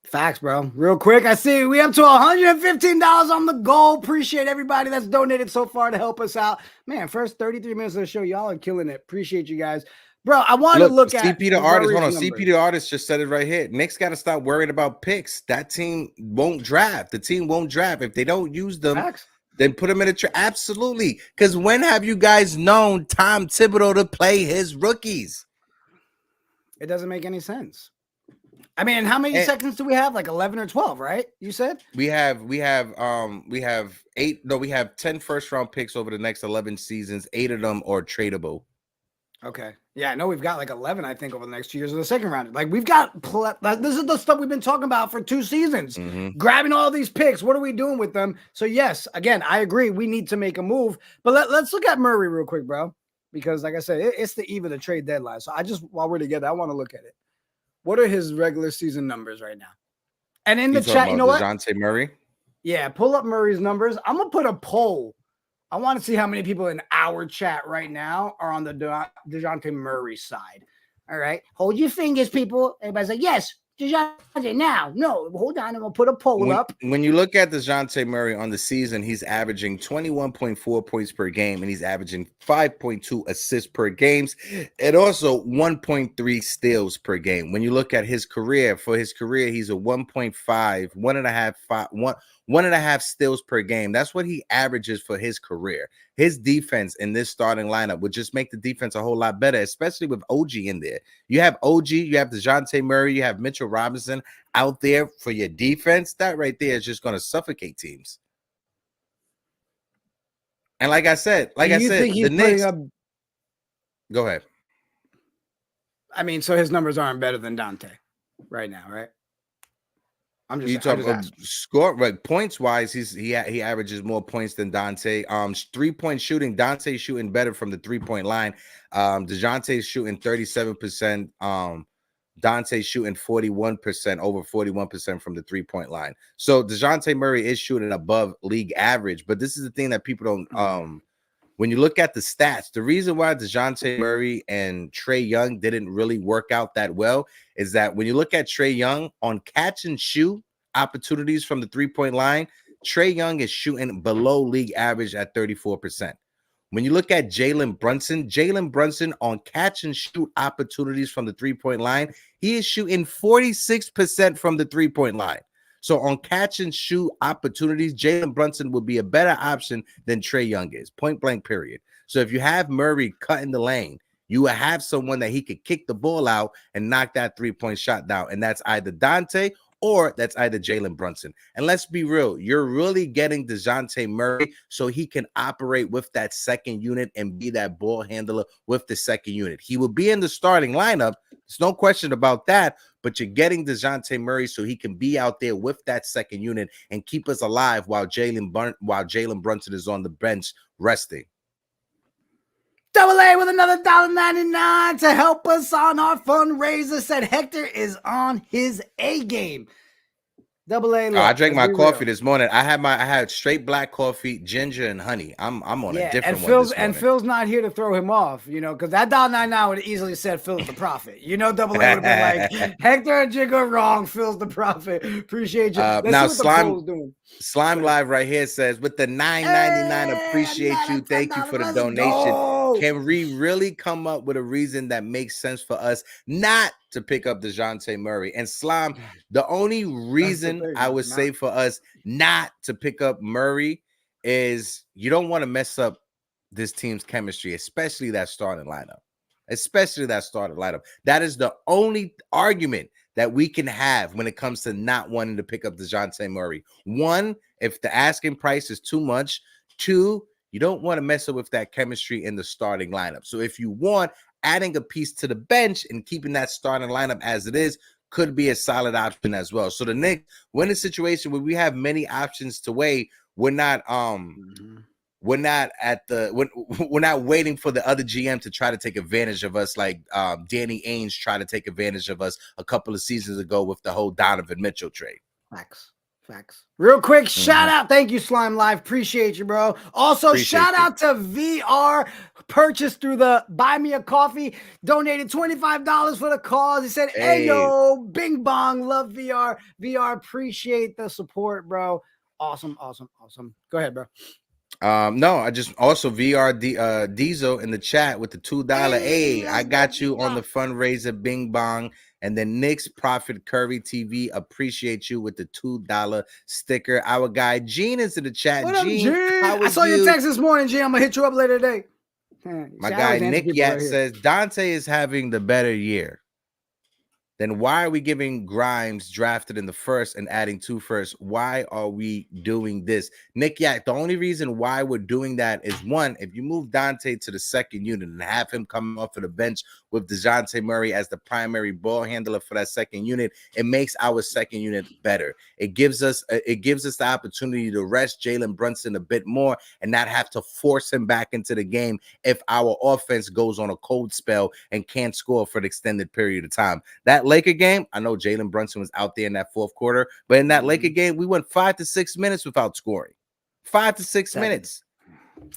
Facts, bro. Real quick, I see we up to $115 on the goal. Appreciate everybody that's donated so far to help us out. Man, first 33 minutes of the show, y'all are killing it. Appreciate you guys. Bro, I want to look at CP the artist. Hold on, CP the artist just said it right here. Knicks got to stop worrying about picks. That team won't draft. The team won't draft if they don't use them. Facts. Then put them in a trade. Absolutely. Because when have you guys known Tom Thibodeau to play his rookies? It doesn't make any sense. I mean, how many seconds do we have? Like 11 or 12, right? You said we have 8. No, we have 10 first-round picks over the next 11 seasons. 8 of them are tradable. Okay. Yeah, I know we've got like 11, I think, over the next 2 years of the second round. Like we've got, this is the stuff we've been talking about for 2 seasons. Grabbing all these picks. What are we doing with them? So yes, again, I agree. We need to make a move. But let's look at Murray real quick, bro. Because like I said, it's the eve of the trade deadline. So while we're together, I want to look at it. What are his regular season numbers right now? And in the chat, you know what? DeJounte Murray? Yeah, pull up Murray's numbers. I'm going to put a poll. I want to see how many people in our chat right now are on the DeJounte Murray side. All right. Hold your fingers, people. Everybody's like, yes, DeJounte now. No, hold on. I'm going to put a poll up. When you look at DeJounte Murray on the season, he's averaging 21.4 points per game, and he's averaging 5.2 assists per game, and also 1.3 steals per game. When you look at his career, he's a 1.5, 1.5 steals per game. That's what he averages for his career. His defense in this starting lineup would just make the defense a whole lot better, especially with OG in there. You have OG, you have DeJounte Murray, you have Mitchell Robinson out there for your defense. That right there is just going to suffocate teams. And like I said, the Knicks. Go ahead. I mean, so his numbers aren't better than Dante right now, right? I'm just talking score, like points wise, he averages more points than Dante. 3-point shooting, Dante's shooting better from the 3-point line. DeJounte's shooting 37%. Dante's shooting 41%, over 41% from the 3-point line. So DeJounte Murray is shooting above league average, but this is the thing that people don't when you look at the stats, the reason why DeJounte Murray and Trae Young didn't really work out that well is that when you look at Trae Young on catch and shoot opportunities from the 3-point line, Trae Young is shooting below league average at 34%. When you look at Jalen Brunson on catch and shoot opportunities from the 3-point line, he is shooting 46% from the 3-point line. So on catch and shoot opportunities, Jalen Brunson would be a better option than Trae Young is, point blank, period. So if you have Murray cutting the lane, you will have someone that he could kick the ball out and knock that 3-point shot down. And that's either Dante or that's either Jalen Brunson. And let's be real, you're really getting DeJounte Murray so he can operate with that second unit and be that ball handler with the second unit. He will be in the starting lineup. There's no question about that, but you're getting DeJounte Murray so he can be out there with that second unit and keep us alive while Jalen Brunson is on the bench resting. Double A with another $1.99 to help us on our fundraiser. Said Hector is on his A game. Double A. I drank my coffee this morning. I had straight black coffee, ginger and honey. I'm on a different one. And Phil's not here to throw him off, because that $1.99 would have easily said Phil's the prophet. Double A would have been like, Hector and Jig are wrong. Phil's the prophet. Appreciate you. Now Slime Live right here says, with the $9.99, appreciate you. Thank you for the donation. Can we really come up with a reason that makes sense for us not to pick up DeJounte Murray? And Slime, the only reason I would say for us not to pick up Murray is you don't want to mess up this team's chemistry, especially that starting lineup. That is the only argument that we can have when it comes to not wanting to pick up DeJounte Murray. One, if the asking price is too much. Two, you don't want to mess up with that chemistry in the starting lineup. So if you want, adding a piece to the bench and keeping that starting lineup as it is could be a solid option as well. So the Knicks, we're in a situation where we have many options to weigh. We're not we're not waiting for the other GM to try to take advantage of us like Danny Ainge tried to take advantage of us a couple of seasons ago with the whole Donovan Mitchell trade. Facts. Real quick, shout out. Thank you, Slime Live. Appreciate you, bro. Also, shout out to VR. Purchased through the Buy Me a Coffee. Donated $25 for the cause. He said, hey, yo, bing bong. Love VR. VR, appreciate the support, bro. Awesome. Go ahead, bro. No, I just also VR Diesel in the chat with the $2. Hey, I got you on the fundraiser, bing bong. And then Knicks Profit Curry TV, appreciate you with the $2 sticker. Our guy Gene is in the chat. Gene, I saw your text this morning, Gene. I'm gonna hit you up later today. My guy Nick Yat says Dante is having the better year. Then why are we giving Grimes drafted in the first and adding 2 firsts? Why are we doing this? Nick Yak, the only reason why we're doing that is, one, if you move Dante to the second unit and have him come off of the bench with DeJounte Murray as the primary ball handler for that second unit, it makes our second unit better. It gives us the opportunity to rest Jalen Brunson a bit more and not have to force him back into the game if our offense goes on a cold spell and can't score for an extended period of time. That Laker game, I know Jalen Brunson was out there in that fourth quarter, but in that Laker game, we went 5 to 6 minutes without scoring. 5 to 6 minutes.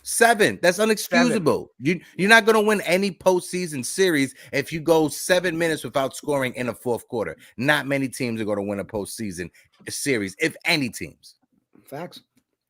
7. That's unexcusable. 7. You're not going to win any postseason series if you go 7 minutes without scoring in a fourth quarter. Not many teams are going to win a postseason series, if any teams. Facts.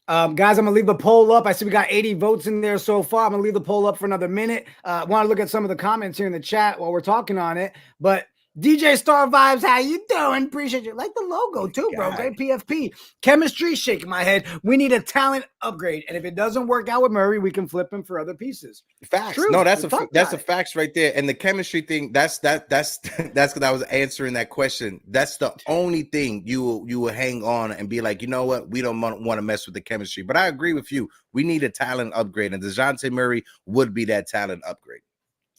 Guys, I'm going to leave the poll up. I see we got 80 votes in there so far. I'm going to leave the poll up for another minute. I want to look at some of the comments here in the chat while we're talking on it. But DJ Star Vibes, how you doing? Appreciate you. Like the logo too, bro. Great PFP. Chemistry, shaking my head. We need a talent upgrade. And if it doesn't work out with Murray, we can flip him for other pieces. Facts. True. No, that's a facts right there. And the chemistry thing, that's because I was answering that question. That's the only thing you will hang on and be like, you know what? We don't want to mess with the chemistry. But I agree with you. We need a talent upgrade. And DeJounte Murray would be that talent upgrade.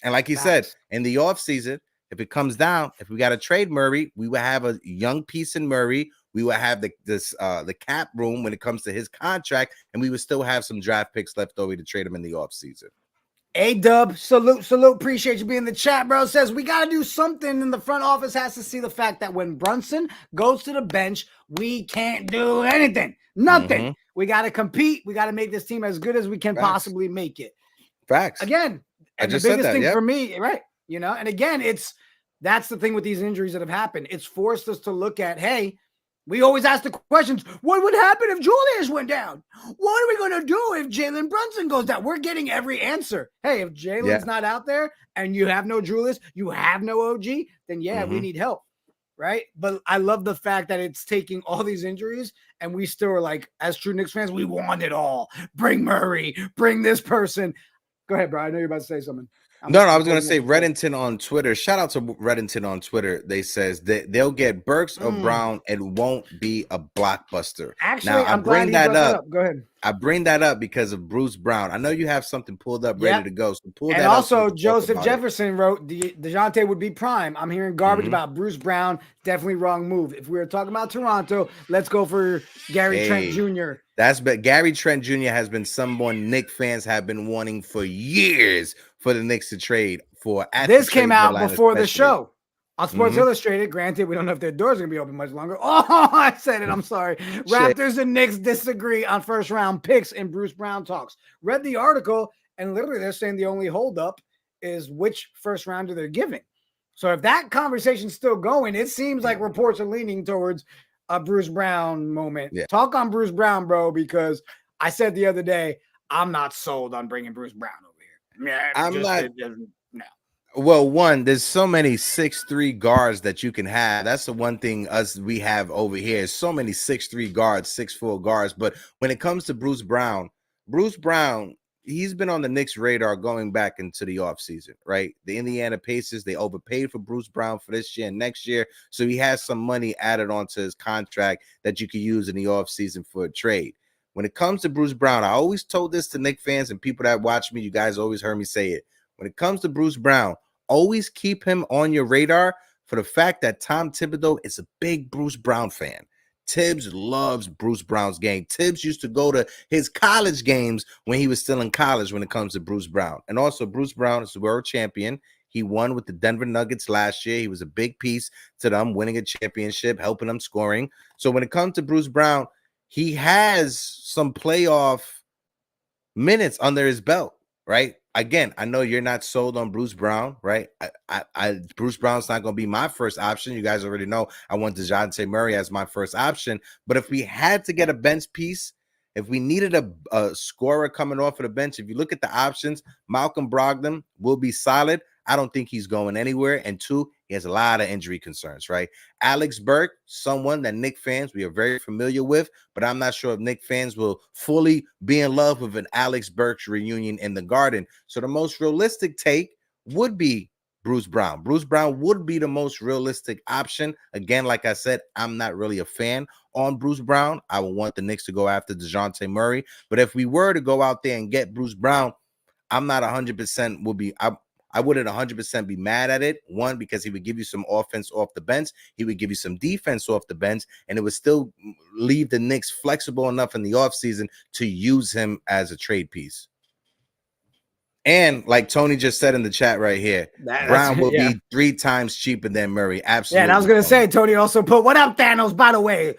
And like you said, in the offseason, if it comes down, if we got to trade Murray, we will have a young piece in Murray. We will have the cap room when it comes to his contract, and we would still have some draft picks left over to trade him in the offseason. A-Dub, salute. Appreciate you being in the chat, bro. Says we got to do something, and the front office has to see the fact that when Brunson goes to the bench, we can't do anything. Nothing. We got to compete. We got to make this team as good as we can possibly make it. Facts. Again, and the biggest thing for me, right? You know, and again, that's the thing with these injuries that have happened. It's forced us to look at, hey, we always ask the questions, what would happen if Julius went down? What are we going to do if Jalen Brunson goes down? We're getting every answer. Hey, if Jalen's not out there and you have no Julius, you have no OG, then we need help, right? But I love the fact that it's taking all these injuries and we still are like, as true Knicks fans, we want it all. Bring Murray, bring this person. Go ahead, bro. I know you're about to say something. No, I was going to say Reddington on Twitter. Shout out to Reddington on Twitter. They says that they'll get Burks or Brown. It won't be a blockbuster. Actually, now, I'm glad you brought that up. Go ahead. I bring that up because of Bruce Brown. I know you have something pulled up ready to go. So pull that up. And also, Joseph Jefferson it. wrote, DeJounte would be prime. I'm hearing garbage about Bruce Brown. Definitely wrong move. If we were talking about Toronto, let's go for Gary Trent Jr. Gary Trent Jr. has been someone Knicks fans have been wanting for years for the Knicks to trade for. This came out before the show on Sports Illustrated. Granted, we don't know if their doors are going to be open much longer. Oh, I said it. I'm sorry. Raptors and Knicks disagree on first round picks in Bruce Brown talks. Read the article, and literally they're saying the only holdup is which first rounder they're giving. So if that conversation's still going, it seems like reports are leaning towards a Bruce Brown moment. Talk on Bruce Brown, bro, because I said the other day, I'm not sold on bringing Bruce Brown over here. No. Well, one, there's so many 6'3" guards that you can have. That's the one thing we have over here. So many 6'3" guards, 6'4" guards. But when it comes to Bruce Brown, he's been on the Knicks' radar going back into the offseason, right? The Indiana Pacers, they overpaid for Bruce Brown for this year and next year. So he has some money added onto his contract that you can use in the offseason for a trade. When it comes to Bruce Brown, I always told this to Knicks fans and people that watch me. You guys always heard me say it. When it comes to Bruce Brown, always keep him on your radar for the fact that Tom Thibodeau is a big Bruce Brown fan. Tibbs loves Bruce Brown's game. Tibbs used to go to his college games when he was still in college when it comes to Bruce Brown. And also, Bruce Brown is the world champion. He won with the Denver Nuggets last year. He was a big piece to them winning a championship, helping them scoring. So when it comes to Bruce Brown, he has some playoff minutes under his belt, right? Again, I know you're not sold on Bruce Brown, right? Bruce Brown's not going to be my first option. You guys already know I want DeJounte Murray as my first option. But if we had to get a bench piece, if we needed a scorer coming off of the bench, if you look at the options, Malcolm Brogdon will be solid. I don't think he's going anywhere. And two, he has a lot of injury concerns, right? Alex Burke, someone that Knicks fans we are very familiar with, but I'm not sure if Knicks fans will fully be in love with an Alex Burke's reunion in the Garden. So the most realistic take would be Bruce Brown. Bruce Brown would be the most realistic option. Again, like I said, I'm not really a fan on Bruce Brown. I would want the Knicks to go after DeJounte Murray. But if we were to go out there and get Bruce Brown, I'm not 100% I wouldn't 100% be mad at it. One, because he would give you some offense off the bench. He would give you some defense off the bench, and it would still leave the Knicks flexible enough in the offseason to use him as a trade piece. And like Tony just said in the chat right here, Brown will be 3 times cheaper than Murray. Absolutely. Yeah, and I was going to say, Tony also put, what up, Thanos, by the way?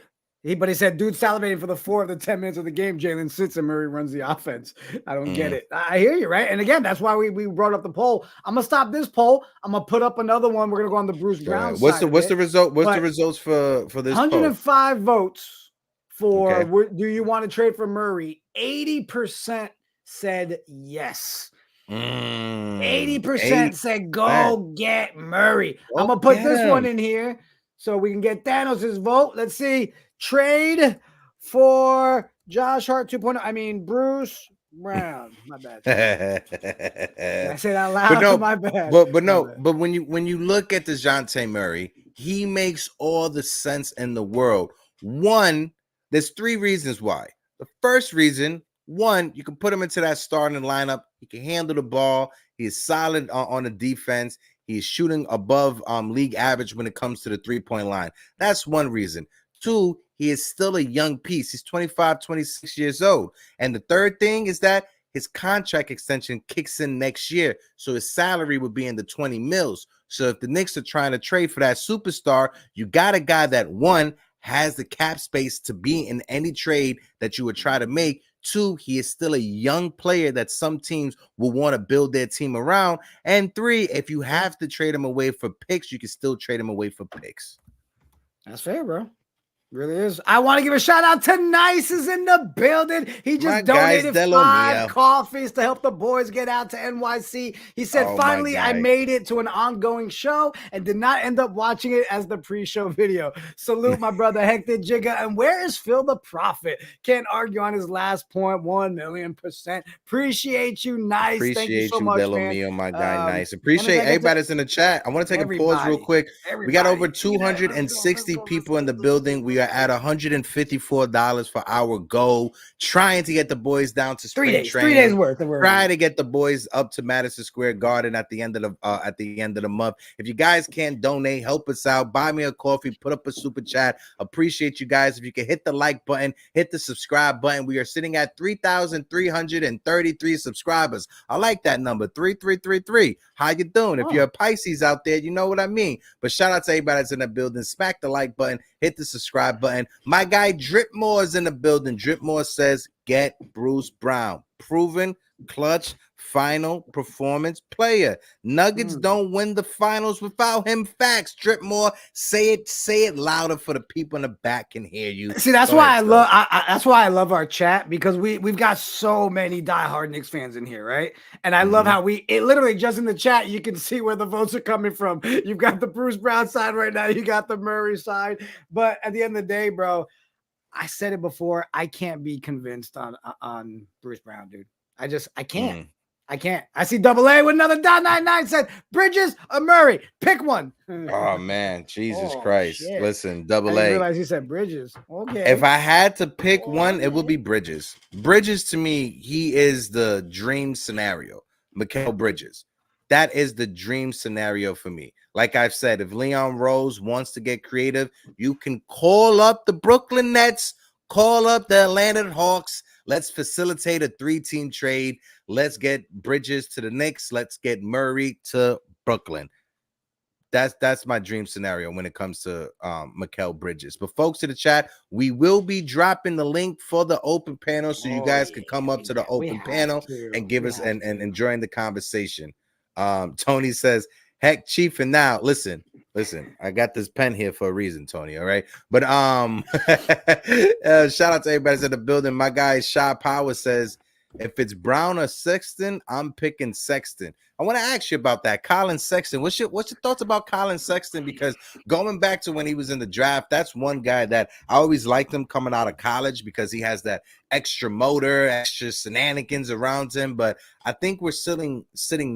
But he said, dude salivating for the 4 of the 10 minutes of the game. Jalen sits and Murray runs the offense. I don't get it. I hear you, right? And again, that's why we brought up the poll. I'm going to stop this poll. I'm going to put up another one. We're going to go on the Bruce Brown What's side. What's the result? What's the results for this 105 poll? Votes for do you want to trade for Murray? 80% said yes. 80% said go get Murray. Go I'm gonna put get this one him. in here so we can get Thanos' vote. Let's see. Trade for Josh Hart 2.0. I mean, Bruce Brown. My bad. Did I say that loud? But no, my bad. But when you look at DeJounte Murray, he makes all the sense in the world. One, there's 3 reasons why. The first reason, one, you can put him into that starting lineup. He can handle the ball. He is solid on the defense. He's shooting above league average when it comes to the 3-point line. That's one reason. 2, he is still a young piece. He's 25, 26 years old. And the third thing is that his contract extension kicks in next year. So his salary would be in the 20 mils. So if the Knicks are trying to trade for that superstar, you got a guy that, one, has the cap space to be in any trade that you would try to make. 2, he is still a young player that some teams will want to build their team around. And 3, if you have to trade him away for picks, you can still trade him away for picks. That's fair, bro. Really is. I want to give a shout out to Nice is in the building. He just donated 5 coffees to help the boys get out to NYC. He said, finally, I made it to an ongoing show and did not end up watching it as the pre-show video. Salute my brother Hector Jigga. And where is Phil the Prophet? Can't argue on his last point. 1,000,000%. Appreciate you, Nice. Thank you so much, man. My guy, Nice. Appreciate everybody that's in the chat. I want to take a pause real quick. We got over 260 people in the building. We are at $154 for our goal, trying to get the boys down to spring training. 3 days worth. Try to get the boys up to Madison Square Garden at the end of the month. If you guys can't donate, help us out. Buy me a coffee. Put up a super chat. Appreciate you guys. If you can hit the like button, hit the subscribe button. We are sitting at 3,333 subscribers. I like that number, 3333. How you doing? If you're a Pisces out there, you know what I mean. But shout out to everybody that's in the building. Smack the like button. Hit the subscribe button. My guy Dripmore is in the building. Dripmore says, get Bruce Brown. Proven, clutch, final performance player. Nuggets don't win the finals without him. Facts. Dripmore, say it louder for the people in the back can hear you. See, that's why that's why I love our chat, because we've got so many diehard Knicks fans in here, right? And I love how it literally just in the chat you can see where the votes are coming from. You've got the Bruce Brown side right now, you got the Murray side, but at the end of the day, bro, I said it before, I can't be convinced on Bruce Brown, dude. I can't. I can't. I see Double A with another .99 said Bridges or Murray. Pick one. Oh man, Jesus Christ. Shit. Listen, Double A. I didn't realize he said Bridges. Okay. If I had to pick one, it would be Bridges. Bridges, to me, he is the dream scenario. Mikal Bridges. That is the dream scenario for me. Like I've said, if Leon Rose wants to get creative, you can call up the Brooklyn Nets, call up the Atlanta Hawks. Let's facilitate a 3-team trade. Let's get Bridges to the Knicks. Let's get Murray to Brooklyn. That's my dream scenario when it comes to Mikal Bridges. But folks in the chat, we will be dropping the link for the open panel, so you guys can come up to the open panel and give us and join the conversation. Tony says, heck, Chief, and now listen, I got this pen here for a reason, Tony. All right. But shout out to everybody that's in the building. My guy Shy Power says, if it's Brown or Sexton, I'm picking Sexton. I want to ask you about that. Colin Sexton. What's your thoughts about Colin Sexton? Because going back to when he was in the draft, that's one guy that I always liked him coming out of college, because he has that extra motor, extra shenanigans around him. But I think we're sitting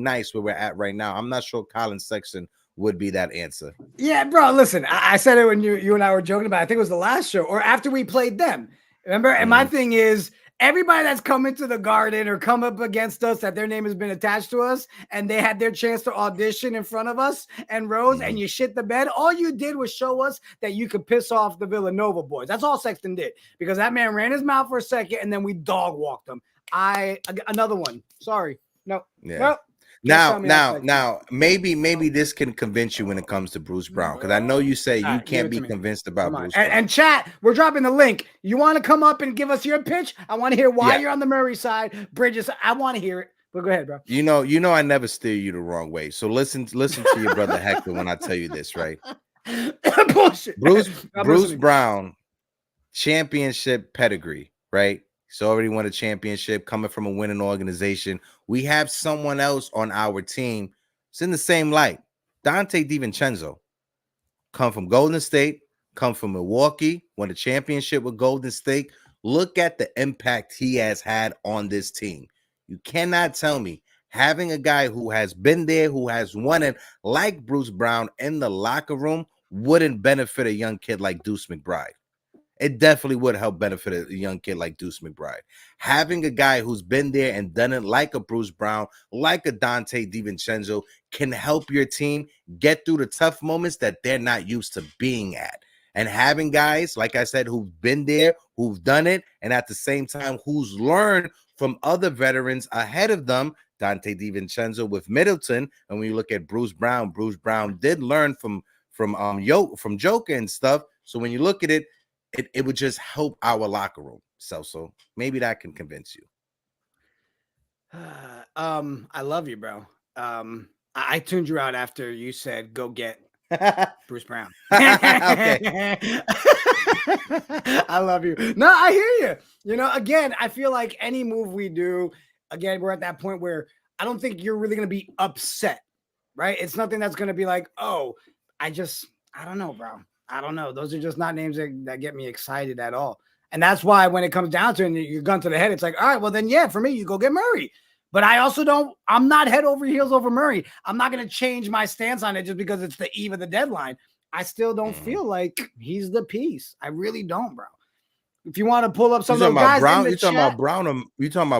nice where we're at right now. I'm not sure Colin Sexton would be that answer. Yeah, bro, listen, I said it when you and I were joking about it. I think it was the last show or after we played them. Remember? And my thing is, everybody that's come into the Garden or come up against us that their name has been attached to us and they had their chance to audition in front of us and Rose and you shit the bed, all you did was show us that you could piss off the Villanova boys. That's all Sexton did, because that man ran his mouth for a second and then we dog walked him. Another one. Sorry. No. Yeah. Nope. Now, maybe this can convince you when it comes to Bruce Brown, because I know you say you can't be convinced about Bruce Brown. And chat, we're dropping the link. You want to come up and give us your pitch? I want to hear why you're on the Murray side. Bridges, I want to hear it. But go ahead, bro. You know, I never steer you the wrong way. So listen to your brother Hector when I tell you this, right? Bullshit. Bruce Brown, championship pedigree, right? He's already won a championship, coming from a winning organization. we have someone else on our team. It's in the same light. Dante DiVincenzo come from Golden State, come from Milwaukee, won a championship with Golden State. Look at the impact he has had on this team. You cannot tell me having a guy who has been there, who has won it, like Bruce Brown in the locker room, wouldn't benefit a young kid like Deuce McBride. It definitely would help benefit a young kid like Deuce McBride. Having a guy who's been there and done it like a Bruce Brown, like a Dante DiVincenzo, can help your team get through the tough moments that they're not used to being at. And having guys, like I said, who've been there, who've done it, and at the same time, who's learned from other veterans ahead of them, Dante DiVincenzo with Middleton. And when you look at Bruce Brown did learn from Joker and stuff. So when you look at it, it would just help our locker room. So maybe that can convince you. I love you, bro. I tuned you out after you said go get Bruce Brown. Okay. I love you. No, I hear you. You know, again, I feel like any move we do, again, we're at that point where I don't think you're really going to be upset, right? It's nothing that's going to be like, oh, I don't know, bro. I don't know. Those are just not names that get me excited at all. And that's why when it comes down to it and you're gun to the head, it's like, all right, well then, yeah, for me, you go get Murray. But I also I'm not head over heels over Murray. I'm not going to change my stance on it just because it's the eve of the deadline. I still don't feel like he's the piece. I really don't, bro. If you want to pull up some of those guys you talking about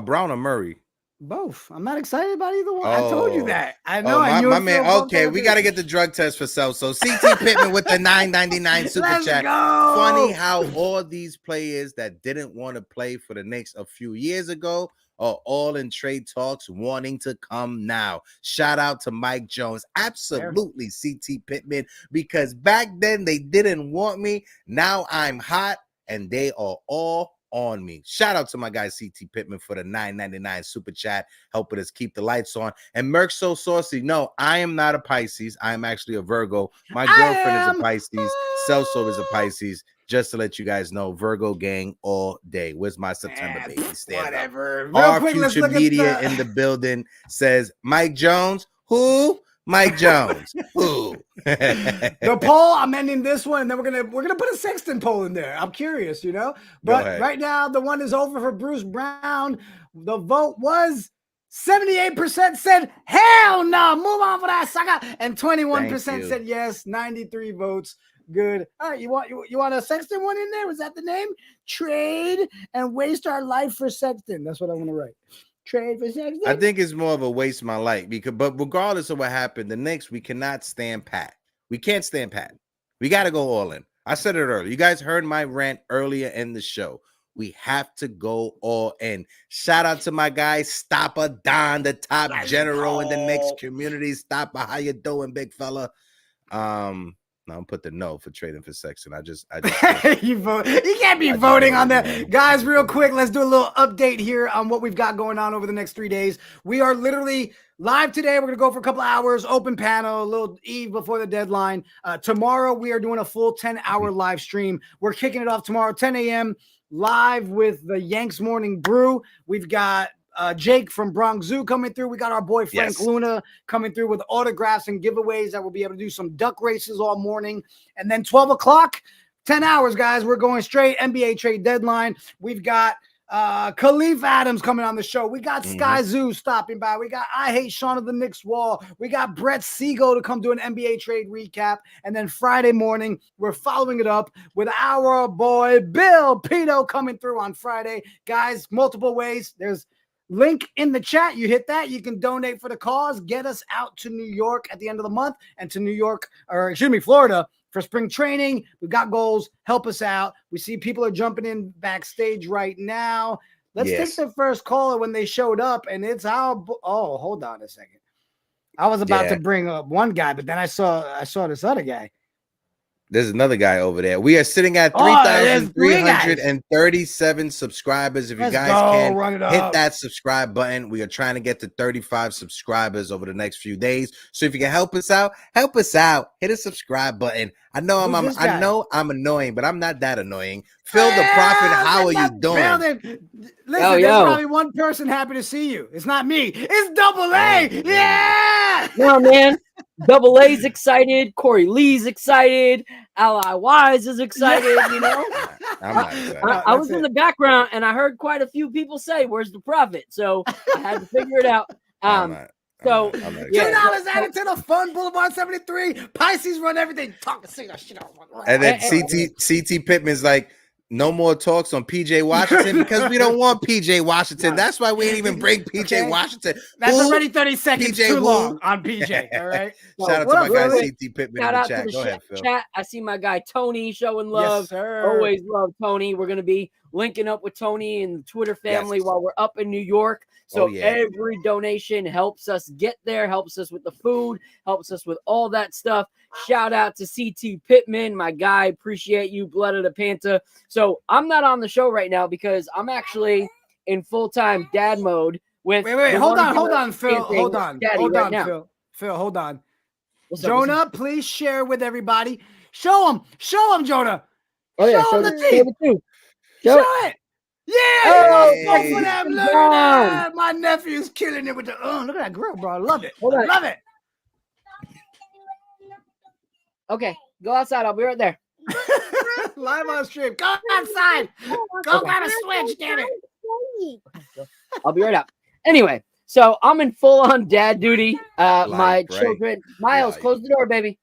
Brown or Murray? Both. I'm not excited about either one. I told you that. I know. My man. Okay, we got to get the drug test for Celso. CT Pittman with the $9.99 super chat. Go. Funny how all these players that didn't want to play for the Knicks a few years ago are all in trade talks wanting to come now. Shout out to Mike Jones. Absolutely, CT Pittman, because back then they didn't want me. Now I'm hot and they are all on me. Shout out to my guy CT Pittman for the $9.99 super chat, helping us keep the lights on. And Merc So Saucy, no, I am not a Pisces. I am actually a Virgo. My girlfriend is a Pisces. Celso is a Pisces. Just to let you guys know, Virgo gang all day. Where's my September baby? Stand whatever. Our future media in the building says Mike Jones. Who? Mike Jones. Who? The poll, I'm ending this one, and then we're gonna put a Sexton poll in there. I'm curious, you know. But right now, the one is over for Bruce Brown. The vote was 78% said hell no, move on for that sucker, and 21% said yes. 93 votes. Good. All right, you want a Sexton one in there? Was that the name? Trade and waste our life for Sexton. That's what I want to write. Trade for Sexton. I think it's more of a waste my life but regardless of what happened, the Knicks, we cannot stand pat. We can't stand pat. We got to go all in. I said it earlier. You guys heard my rant earlier in the show. We have to go all in. Shout out to my guy Stopper Don, the top general in the Knicks community. Stopper, how you doing, big fella? No, I'm put the no for trading for Sexton. I just you vote. You can't be voting on that. Guys, real quick, let's do a little update here on what we've got going on over the next 3 days. We are literally live today. We're gonna go for a couple hours, open panel, a little eve before the deadline. Tomorrow we are doing a full 10-hour live stream. We're kicking it off tomorrow, 10 a.m. live with the Yanks Morning Brew. We've got Jake from Bronx Zoo coming through. We got our boy Frank Luna coming through with autographs and giveaways that we'll be able to do some duck races all morning. And then 12 o'clock, 10 hours, guys. We're going straight NBA trade deadline. We've got Khalif Adams coming on the show. We got Sky Zoo stopping by. We got I Hate Sean of the Knicks Wall. We got Brett Siegel to come do an NBA trade recap. And then Friday morning, we're following it up with our boy Bill Pino coming through on Friday. Guys, multiple ways. There's link in the chat. You hit that. You can donate for the cause. Get us out to New York at the end of the month and to Florida for spring training. We've got goals. Help us out. We see people are jumping in backstage right now. Let's take the first caller when they showed up, and it's our. Oh, hold on a second. I was about to bring up one guy, but then I saw this other guy. There's another guy over there. We are sitting at 3,337 subscribers. If you guys can hit that subscribe button. We are trying to get to 35 subscribers over the next few days. So if you can help us out, hit a subscribe button. I know I'm annoying, but I'm not that annoying. Phil the Prophet, how are you doing? Listen, there's probably one person happy to see you. It's not me. It's Double A. Yeah. No, man. Double A's excited. Corey Lee's excited. Ally Wise is excited. You know, I'm not excited. I was in the background and I heard quite a few people say, "Where's the profit?" So I had to figure it out. So $2 added to the Fun Boulevard 73. Pisces run everything. Talking, say that shit out. And then CT Pittman's like, no more talks on PJ Washington because we don't want PJ Washington. That's why we ain't even bring PJ Washington. That's already 30 seconds too long on PJ. All right. Shout out to my guy CT Pittman in the chat. Go ahead, Phil. Chat. I see my guy Tony showing love. Yes, sir. Always love Tony. We're gonna be linking up with Tony and the Twitter family while we're up in New York. So every donation helps us get there, helps us with the food, helps us with all that stuff. Shout out to CT Pittman, my guy. Appreciate you, Blood of the Panther. So I'm not on the show right now because I'm actually in full-time dad mode with. Wait, hold on, Phil. Hold on, Phil, hold on. Jonah, please share with everybody. Show him, Jonah. Oh yeah, show the team. Show it. Yeah, hey. For them. Look at that. My nephew's killing it with the look at that grill, bro. I love it. I love it. Okay, go outside. I'll be right there. Live on stream. Go outside. Go grab a switch, damn it. I'll be right out. Anyway, so I'm in full-on dad duty. My children, Miles, close the door, baby.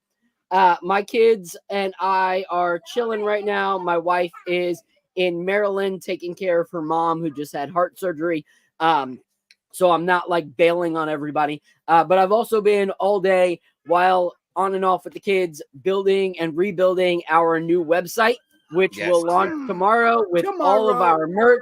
My kids and I are chilling right now. My wife is in Maryland taking care of her mom who just had heart surgery. So I'm not like bailing on everybody. But I've also been all day while on and off with the kids building and rebuilding our new website, which will launch tomorrow with all of our merch.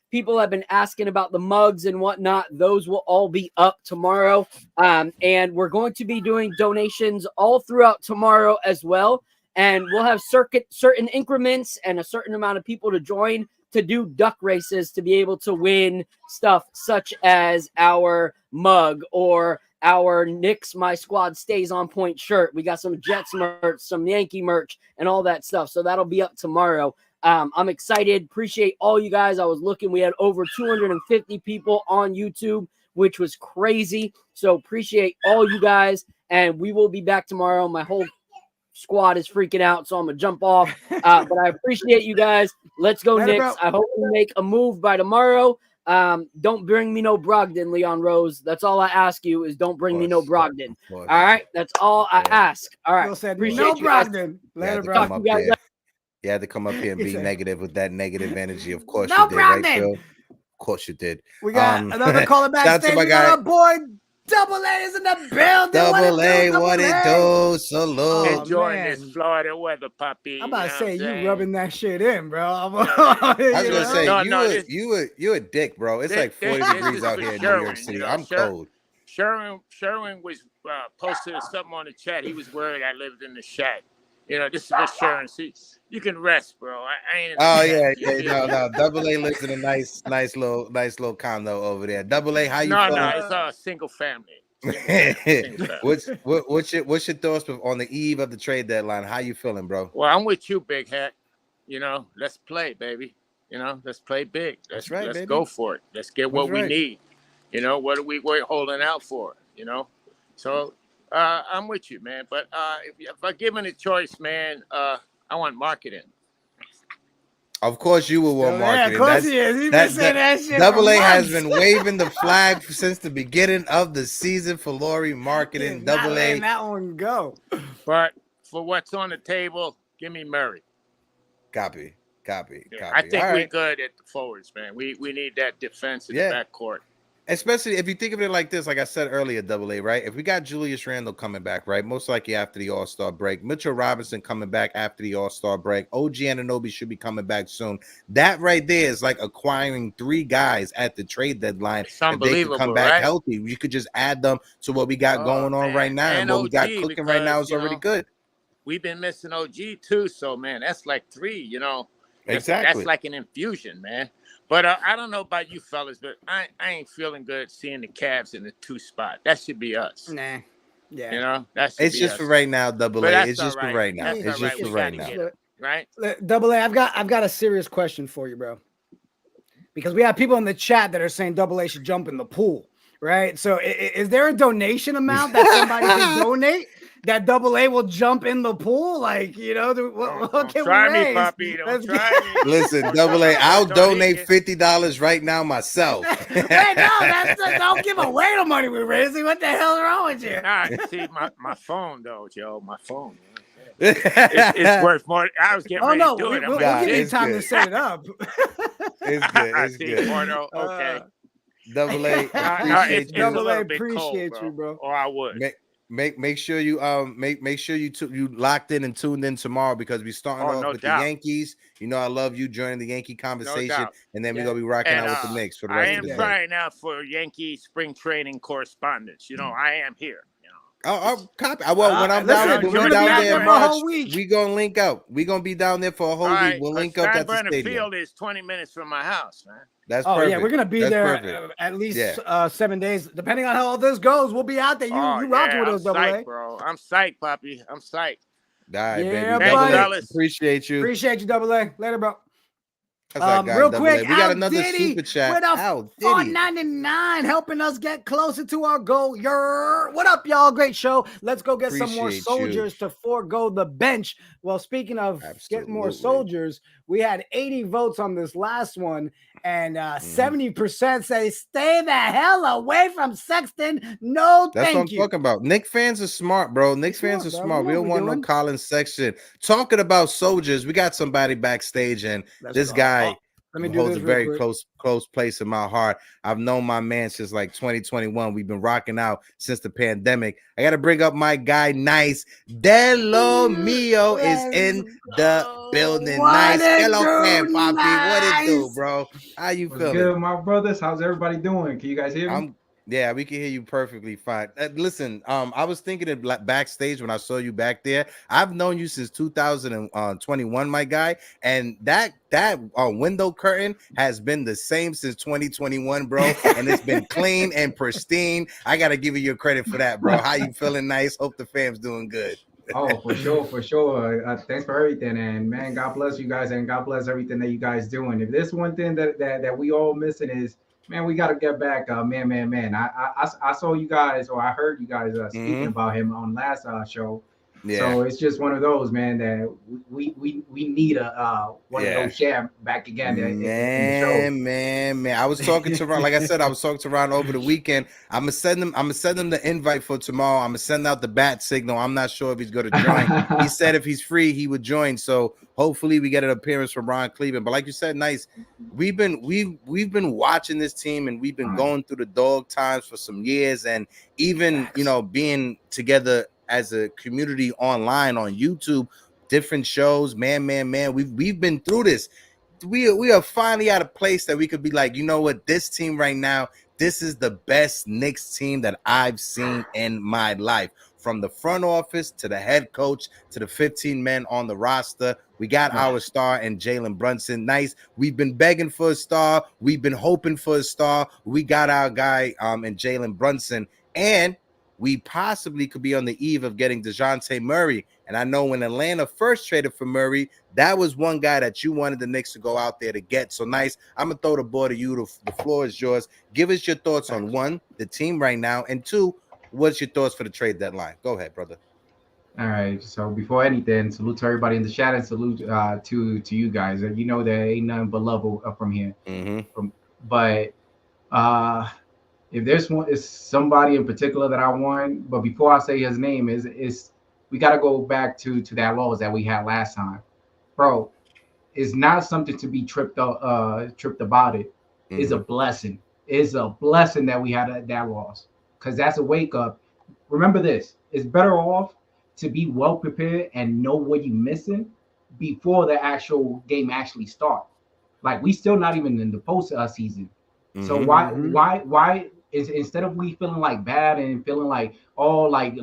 People have been asking about the mugs and whatnot. Those will all be up tomorrow. And we're going to be doing donations all throughout tomorrow as well. And we'll have certain increments and a certain amount of people to join to do duck races to be able to win stuff such as our mug or our Knicks My Squad Stays on Point shirt. We got some Jets merch, some Yankee merch, and all that stuff. So that'll be up tomorrow. I'm excited. Appreciate all you guys. I was looking. We had over 250 people on YouTube, which was crazy. So appreciate all you guys. And we will be back tomorrow. My whole squad is freaking out, so I'm going to jump off. But I appreciate you guys. Let's go, Knicks. I hope we make a move by tomorrow. Don't bring me no Brogdon, Leon Rose. That's all I ask you is don't bring me no Brogdon. All right? That's all I ask. All right. Appreciate no Brogdon. Later, bro. You had to come up here and be negative with that negative energy. Of course you did, right, Phil? Of course you did. We got another caller backstage. We got our boy Double A is in the building. Double A, what it do? Salute. Enjoying this Florida weather, puppy. I'm about to say you rubbing that shit in, bro. I was gonna say you a dick, bro. It's like 40 degrees out here in New York City. I'm cold. Sherwin was posted something on the chat. He was worried I lived in the shack. You know, this is what Sharon sees. You can rest, bro. I ain't. No. Double A lives in a nice little condo over there. Double A, how you feeling? No, it's a single family. What's your thoughts on the eve of the trade deadline? How you feeling, bro? Well, I'm with you, Big Hat. You know, let's play, baby. You know, let's play big. Let's go for it. Let's get what we need. You know, what are we holding out for? You know, so. I'm with you, man. But if I'm given a choice, man, I want marketing. Of course, you will want marketing. Of course he is. He's been saying that shit. Double A has been waving the flag since the beginning of the season for Laurie marketing. Double A, that one go. But for what's on the table, give me Murray. Copy. I think we're good at the forwards, man. We need that defense in the backcourt. Especially if you think of it like this, like I said earlier, Double A, right? If we got Julius Randle coming back, right? Most likely after the All-Star break. Mitchell Robinson coming back after the All-Star break. OG Anunoby should be coming back soon. That right there is like acquiring 3 guys at the trade deadline. It's unbelievable, they could come back healthy. You could just add them to what we got going on right now. And what we got cooking right now is already good. We've been missing OG too. So, man, that's like 3, you know. Exactly. That's like an infusion, man. But I don't know about you fellas, but I ain't feeling good seeing the Cavs in the 2 spot. That should be us. Nah. Yeah. You know, it's just for right now, Double A. It's just for right now. It's just for right now. Right? Double A, I've got a serious question for you, bro. because we have people in the chat that are saying Double A should jump in the pool, right? So is there a donation amount that somebody can donate that Double A will jump in the pool? Like, you know, what can we raise? Me, Poppy. Don't try me. Listen, Double A, I'll donate $50 right now myself. Wait, no, don't give away the money we're raising. What the hell is wrong with you? Nah, see, my phone, though, Joe, my phone. It's worth more. I was getting ready to do it. We'll give you time to set it up. It's good. It's good. Porto, okay. Double A, appreciate you, bro. Or I would. Make sure you make sure you locked in and tuned in tomorrow, because we starting off with the Yankees. You know I love you joining the Yankee conversation, and then we're gonna be rocking out with the Knicks for the rest of the day. I am trying out for Yankee spring training correspondence. You know, I am here. I'll copy. Well, when I'm down there in March, we gonna link up. We gonna be down there for a whole week. We'll link up at the stadium. Field is 20 minutes from my house, man. That's perfect. Yeah, we're gonna be there at least 7 days, depending on how all this goes. We'll be out there. You rock with us, Double A. Bro. I'm psyched, Poppy. I'm psyched. All right, baby. Thanks, appreciate you. Appreciate you, Double A. Later, bro. Real quick, we got another super chat. With a $4.99 helping us get closer to our goal. What up, y'all? Great show. Let's go get some more soldiers to forego the bench. Well, speaking of getting more soldiers, we had 80 votes on this last one, and 70% say stay the hell away from Sexton. No, that's thank what I'm you. talking about. Knicks fans are smart, bro. Knicks fans are smart. We don't want no Collins section. Talking about soldiers, we got somebody backstage, and this guy holds a very close place in my heart. I've known my man since like 2021. We've been rocking out since the pandemic. I got to bring up my guy, Nice. Delo Mio is in the building. Nice. Hello, man, Poppy. What it do, bro? How you feeling? Good, my brothers. How's everybody doing? Can you guys hear me? Yeah, we can hear you perfectly fine. Listen, I was thinking of backstage when I saw you back there. I've known you since 2021, my guy, and that window curtain has been the same since 2021, bro, and it's been clean and pristine. I gotta give you your credit for that, bro. How you feeling? Nice. Hope the fam's doing good. Oh, for sure. Thanks for everything, and man, God bless you guys, and God bless everything that you guys doing. If there's one thing that we all missing is, man, we got to get back, man. I saw you guys, or I heard you guys speaking about him on last show. Yeah. So it's just one of those, man, that we need one of those share back again. Man. I was talking to Ron, like I said, I was talking to Ron over the weekend. I'm gonna send him the invite for tomorrow. I'm gonna send out the bat signal. I'm not sure if he's gonna join. He said if he's free, he would join. So hopefully we get an appearance from Ron Cleveland. But like you said, Nice, we've been watching this team, and we've been going through the dog times for some years, and even being together as a community online on YouTube, different shows, man. We've been through this. We are finally at a place that we could be like, you know what, this team right now, this is the best Knicks team that I've seen in my life. From the front office to the head coach to the 15 men on the roster, we got our star and Jalen Brunson. Nice. We've been begging for a star. We've been hoping for a star. We got our guy and Jalen Brunson, and we possibly could be on the eve of getting DeJounte Murray. And I know when Atlanta first traded for Murray, that was one guy that you wanted the Knicks to go out there to get. So Nice, I'm going to throw the ball to you. The floor is yours. Give us your thoughts on, one, the team right now, and two, what's your thoughts for the trade deadline? Go ahead, brother. All right. So before anything, salute to everybody in the chat, and salute to you guys. You know there ain't nothing but love from here. But if there's one, is somebody in particular that I want, but before I say his name, is we got to go back to that loss that we had last time, bro. It's not something to be tripped about. It is a blessing. It's a blessing that we had that loss, because that's a wake up. Remember this: it's better off to be well prepared and know what you're missing before the actual game actually starts. Like, we still not even in the post season. So why is, instead of we feeling like bad and feeling like, oh, like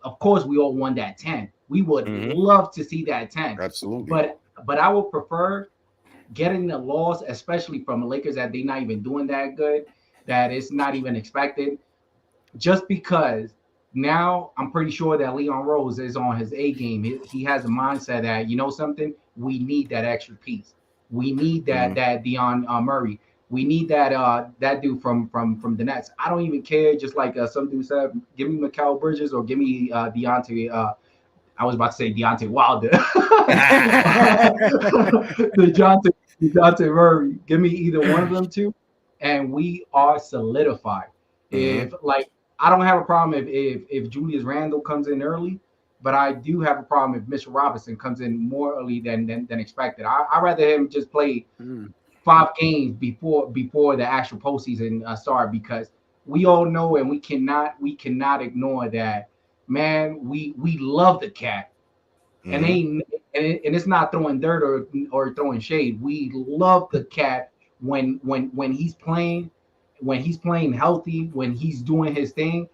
of course we all won that 10. We would love to see that 10. Absolutely. But I would prefer getting the loss, especially from the Lakers, that they're not even doing that good, that it's not even expected, just because now I'm pretty sure that Leon Rose is on his A game. He has a mindset that, you know something, we need that extra piece. We need that Deion Murray. We need that dude from the Nets. I don't even care. Just like some dude said, give me Mikal Bridges or give me Deontay. I was about to say Deontay Wilder. Deontay Murray. Give me either one of them two, and we are solidified. If like I don't have a problem if Julius Randle comes in early, but I do have a problem if Mitchell Robinson comes in more early than expected. I'd rather him just play 5 games before the actual postseason start, because we all know and we cannot ignore that, man. We love the cat, and it's not throwing dirt or throwing shade. We love the cat when he's playing healthy, when he's doing his thing.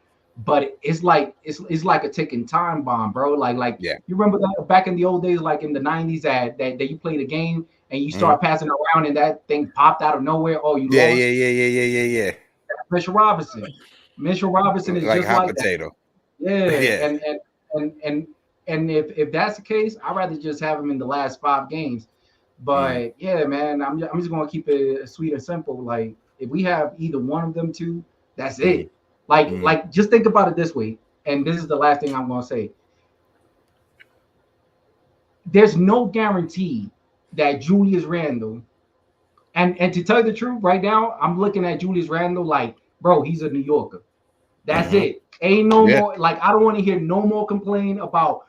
But it's like a ticking time bomb, bro. Like you remember that back in the old days, like in the 90s, that you played a game and you start passing around and that thing popped out of nowhere. Oh, you lost. Yeah. Mitchell Robinson is like just hot like potato. That. And if that's the case, I'd rather just have him in the last 5 games. But yeah, man, I'm just gonna keep it sweet and simple. Like if we have either one of them two, that's it. Like just think about it this way, and this is the last thing I'm gonna say. There's no guarantee that Julius Randle, and to tell you the truth, right now I'm looking at Julius Randle like, bro, he's a New Yorker. That's it. Ain't no more. Like I don't want to hear no more complain about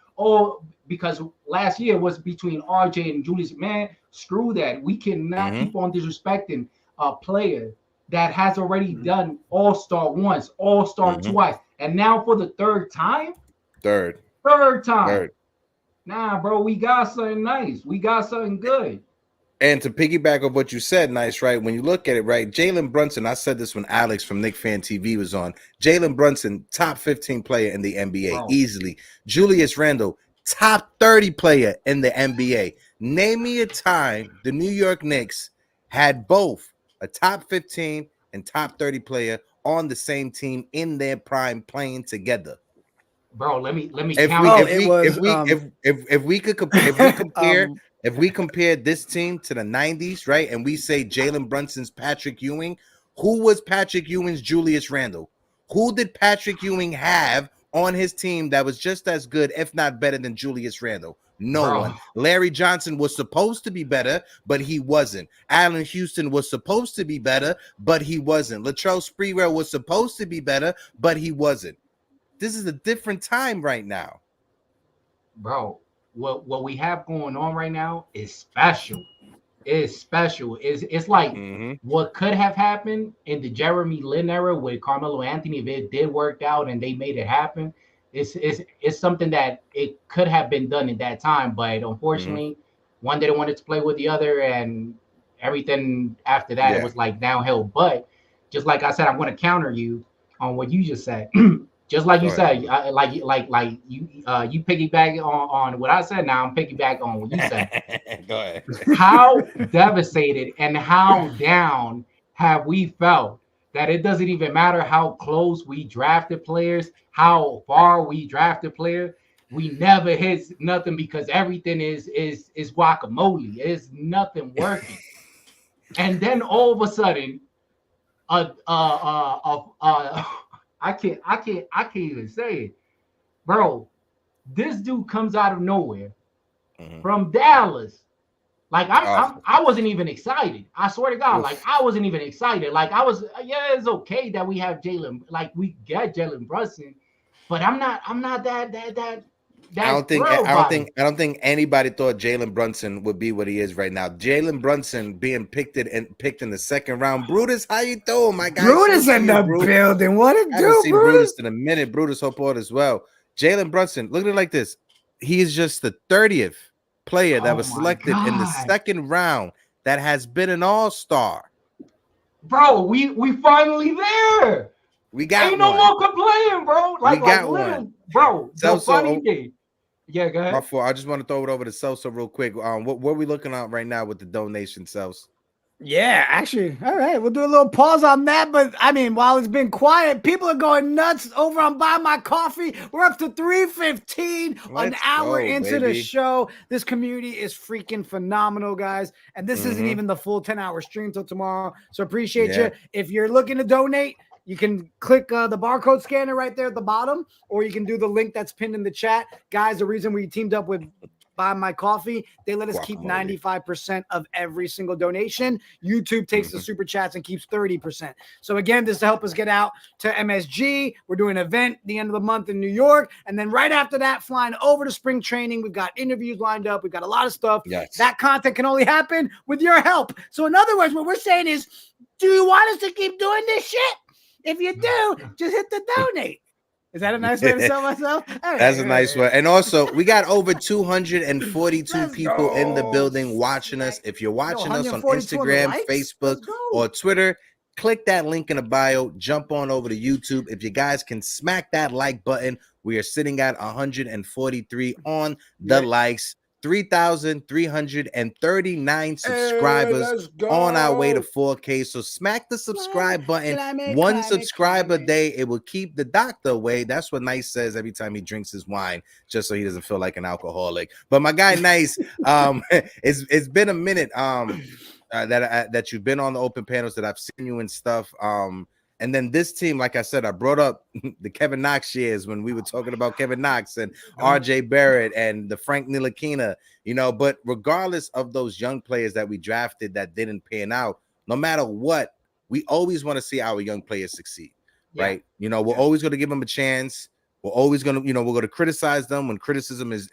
because last year was between RJ and Julius. Man, screw that. We cannot keep on disrespecting a player that has already done All-Star once, All-Star twice, and now for the third time. Third time. Nah, bro, we got something nice. We got something good. And to piggyback on what you said, nice, right? When you look at it, right, Jalen Brunson, I said this when Alex from Knicks Fan TV was on. Jalen Brunson, top 15 player in the NBA, easily. Julius Randle, top 30 player in the NBA. Name me a time the New York Knicks had both a top 15 and top 30 player on the same team in their prime playing together. Bro, let me count. If we compare this team to the 90s, right, and we say Jalen Brunson's Patrick Ewing, who was Patrick Ewing's Julius Randle? Who did Patrick Ewing have on his team that was just as good, if not better, than Julius Randle? No one. Larry Johnson was supposed to be better, but he wasn't. Allen Houston was supposed to be better, but he wasn't. Latrell Sprewell was supposed to be better, but he wasn't. This is a different time right now. Bro, what we have going on right now is special. It's special. It's like what could have happened in the Jeremy Lin era with Carmelo Anthony if it did work out and they made it happen. It's something that it could have been done in that time, but unfortunately, one didn't want it to play with the other, and everything after that it was like downhill. But just like I said, I'm going to counter you on what you just said. Just like you said, like you piggyback on what I said. Now I'm piggyback on what you said. Go ahead. How devastated and how down have we felt that it doesn't even matter how close we drafted players, how far we drafted players, we never hit nothing because everything is guacamole. It's nothing working. And then all of a sudden, I can't even say it, bro. This dude comes out of nowhere from Dallas. Like I wasn't even excited. I swear to God, like I wasn't even excited. Like I was, it's okay that we have Jalen, like we get Jalen Brunson, but I'm not that. I don't think anybody thought Jalen Brunson would be what he is right now. Jalen Brunson being picked in the second round. Brutus, how you doing, my guy? Brutus in the building. What it do, I haven't seen Brutus in a minute. Brutus, hope all is well. Jalen Brunson, look at it like this. He is just the 30th player that was selected in the second round that has been an all-star. Bro, we finally there. We got no more complaining, bro. Like, we got one. Bro, the funny thing. Yeah, go ahead. I just want to throw it over to Celso real quick. What are we looking at right now with the donation, Celso? Yeah, actually, all right. We'll do a little pause on that. But I mean, while it's been quiet, people are going nuts over on Buy My Coffee. We're up to 315, an hour into the show. This community is freaking phenomenal, guys. And this isn't even the full 10-hour stream till tomorrow. So appreciate you. If you're looking to donate, you can click the barcode scanner right there at the bottom, or you can do the link that's pinned in the chat. Guys, the reason we teamed up with Buy My Coffee, they let us keep 95% of every single donation. YouTube takes the super chats and keeps 30%. So again, this to help us get out to MSG. We're doing an event the end of the month in New York, and then right after that, flying over to spring training. We've got interviews lined up. We've got a lot of stuff. That content can only happen with your help. So in other words, what we're saying is, do you want us to keep doing this shit? If you do, just hit the donate. Is that a nice way to sell myself? That's a nice one. And also, we got over 242 people in the building watching us. If you're watching us on Instagram, Facebook, or Twitter, click that link in the bio. Jump on over to YouTube. If you guys can smack that like button, we are sitting at 143 on the likes. 3,339 subscribers on our way to 4K. So smack the subscribe button. One subscriber a day. It will keep the doctor away. That's what Nice says every time he drinks his wine, just so he doesn't feel like an alcoholic. But my guy Nice, it's been a minute that you've been on the open panels, that I've seen you and stuff. And then this team, like I said, I brought up the Kevin Knox years when we were talking about Kevin Knox and RJ Barrett and the Frank Ntilikina, you know. But regardless of those young players that we drafted that didn't pan out, no matter what, we always want to see our young players succeed, right? You know, we're always going to give them a chance. We're always going to, you know, we're going to criticize them when criticism is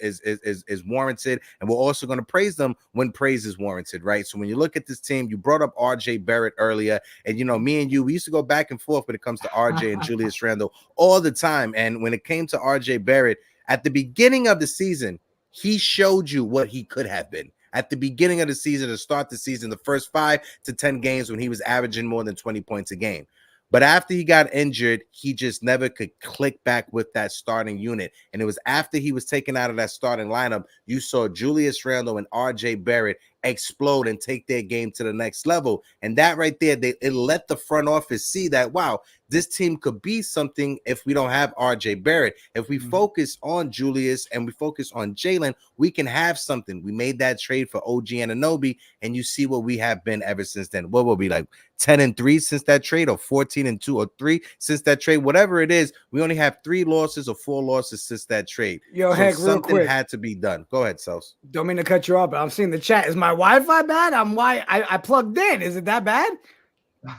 warranted, and we're also going to praise them when praise is warranted, right? So when you look at this team, you brought up RJ Barrett earlier, and you know, me and you, we used to go back and forth when it comes to RJ and Julius Randle all the time. And when it came to RJ Barrett, at the beginning of the season, he showed you what he could have been. At the beginning of the season, to start the season, the first 5 to 10 games when he was averaging more than 20 points a game. But after he got injured, he just never could click back with that starting unit. And it was after he was taken out of that starting lineup, you saw Julius Randle and RJ Barrett explode and take their game to the next level. And that right there, it let the front office see that, wow, this team could be something if we don't have RJ Barrett. If we focus on Julius and we focus on Jalen, we can have something. We made that trade for OG Anunoby, and you see what we have been ever since then. What will be like 10-3 since that trade, or 14-2 or 3 since that trade? Whatever it is, we only have 3 losses or 4 losses since that trade. Yo, so Heck, something real quick, had to be done. Go ahead, Sels. Don't mean to cut you off, but I'm seeing the chat. Is my Wi-Fi bad? I plugged in. Is it that bad?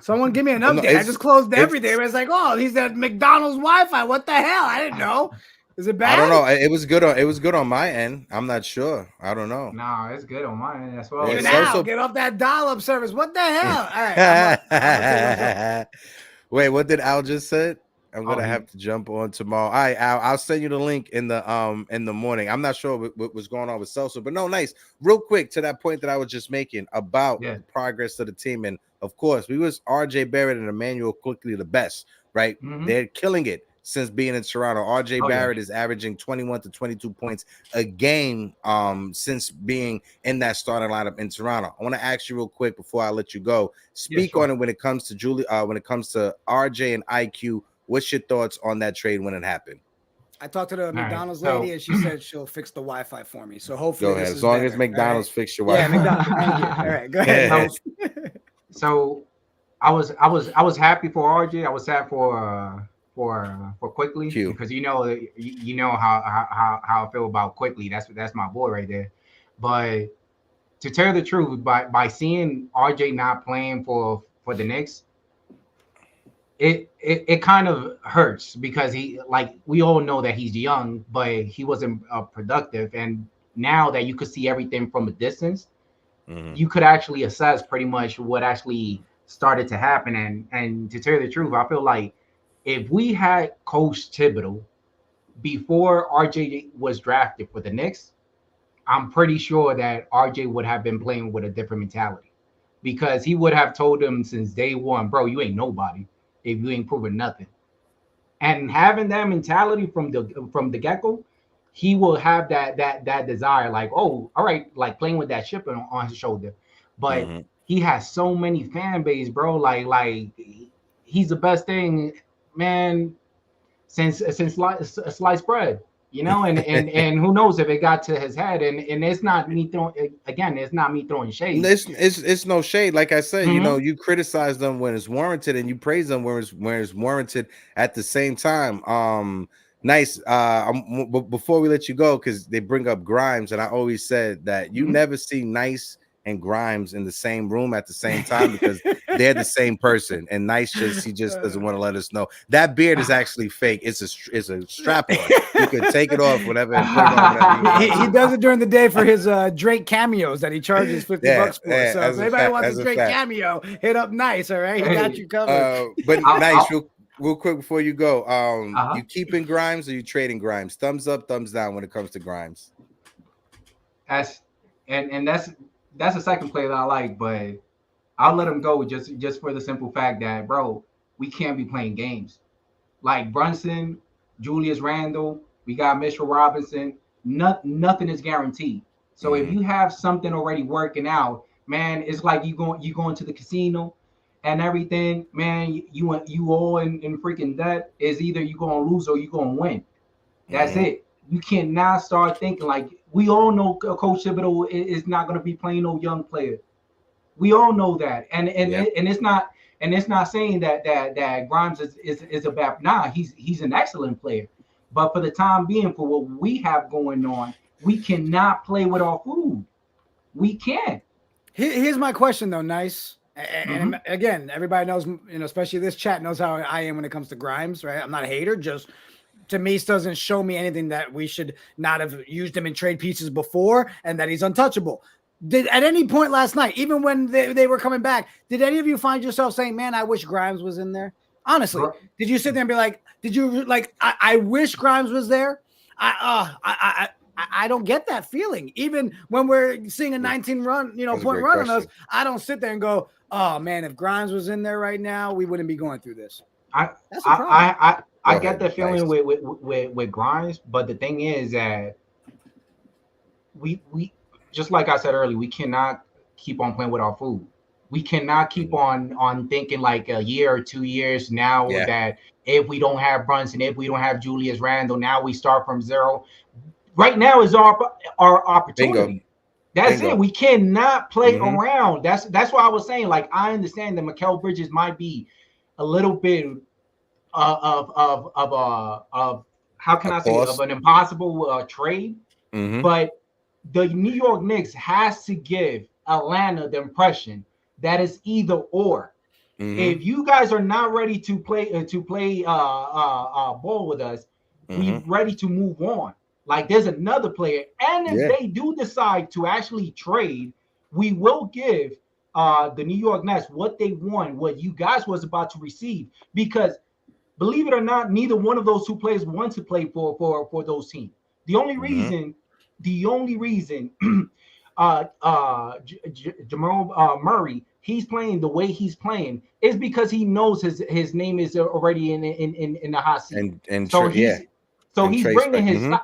Someone give me an update. I just closed everything. It's like, oh, he's at McDonald's Wi-Fi. What the hell? I didn't know. Is it bad? I don't know. It was good on my end. I'm not sure. I don't know. No, it's good on my end as well. Even now, get off that dial-up service. What the hell? All right. I'm Wait, what did Al just say? I'm gonna have to jump on tomorrow. All right, Al, I'll send you the link in the morning. I'm not sure what was going on with Celso, but no, nice. Real quick to that point that I was just making about the progress of the team, and of course, we was RJ Barrett and Emmanuel quickly the best, right? They're killing it since being in Toronto. RJ Barrett is averaging 21 to 22 points a game since being in that starting lineup in Toronto. I want to ask you real quick before I let you go. Speak on it when it comes to when it comes to RJ and IQ. What's your thoughts on that trade when it happened? I talked to the McDonald's lady, and she said she'll fix the Wi-Fi for me. So hopefully, go ahead. As long as McDonald's fix your Wi-Fi. Yeah, McDonald's. Thank you. All right, go ahead. So I was happy for RJ. I was sad for Quickly because you know how I feel about Quickly. That's my boy right there. But to tell the truth, by seeing RJ not playing for the Knicks, it kind of hurts because he, like, we all know that he's young, but he wasn't productive. And now that you could see everything from a distance, you could actually assess pretty much what actually started to happen. And to tell you the truth, I feel like if we had Coach Thibodeau before RJ was drafted for the Knicks, I'm pretty sure that RJ would have been playing with a different mentality, because he would have told him since day one, bro, you ain't nobody if you ain't proving nothing. And having that mentality from the get-go, he will have that desire, like, oh, all right, like playing with that chip on his shoulder. But he has so many fan base, bro. Like he's the best thing, man, since sliced bread. You know, and who knows if it got to his head, and it's not me throwing, again, it's not me throwing shade. It's no shade. Like I said, you know, you criticize them when it's warranted, and you praise them when it's warranted at the same time. Nice. Before we let you go, because they bring up Grimes, and I always said that you never see Nice and Grimes in the same room at the same time because they're the same person. And Nice he just doesn't want to let us know that beard is actually fake. It's a strap on. You can take it off whenever. And put it on whenever he does it during the day for his Drake cameos that he charges $50 for. So if anybody wants a Drake cameo, hit up Nice. All right, he got you covered. But Nice, real quick before you go, you keeping Grimes or you trading Grimes? Thumbs up, thumbs down when it comes to Grimes. That's a second player that I like, but I'll let him go just for the simple fact that, bro, we can't be playing games. Like Brunson, Julius Randle, we got Mitchell Robinson. Nothing is guaranteed. So if you have something already working out, man, it's like you going to the casino and everything, man. You all in freaking debt. Is either you gonna lose or you gonna win. That's it. You cannot start thinking like, we all know Coach Thibodeau is not going to be playing no young player. We all know that, and it's not saying that Grimes is a bad. Nah, he's an excellent player, but for the time being, for what we have going on, we cannot play with our food. We can't. Here's my question though, Nice. And again, everybody knows, you know, especially this chat knows how I am when it comes to Grimes, right? I'm not a hater, just to me, doesn't show me anything that we should not have used him in trade pieces before and that he's untouchable. Did at any point last night, even when they were coming back, did any of you find yourself saying, man, I wish Grimes was in there? Honestly, did you sit there and be like, I wish Grimes was there? I don't get that feeling. Even when we're seeing a 19 run, point run on us, I don't sit there and go, oh man, if Grimes was in there right now, we wouldn't be going through this. I get the feeling with Grimes, but the thing is that we just like I said earlier, we cannot keep on playing with our food. We cannot keep on thinking like a year or 2 years now that if we don't have Brunson, if we don't have Julius Randle, now we start from zero. Right now is our opportunity. Bingo. That's it. We cannot play around. That's why I was saying, like, I understand that Mikal Bridges might be a little bit of how can I say of an impossible trade, but the New York Knicks has to give Atlanta the impression that it's either or. If you guys are not ready to play ball with us, we're ready to move on. Like there's another player, and if they do decide to actually trade, we will give the New York Knicks what they want, what you guys was about to receive, because believe it or not, neither one of those two players want to play for those teams. The only reason, Jamal Murray, he's playing the way he's playing is because he knows his name is already in the hot seat, so he's bringing his.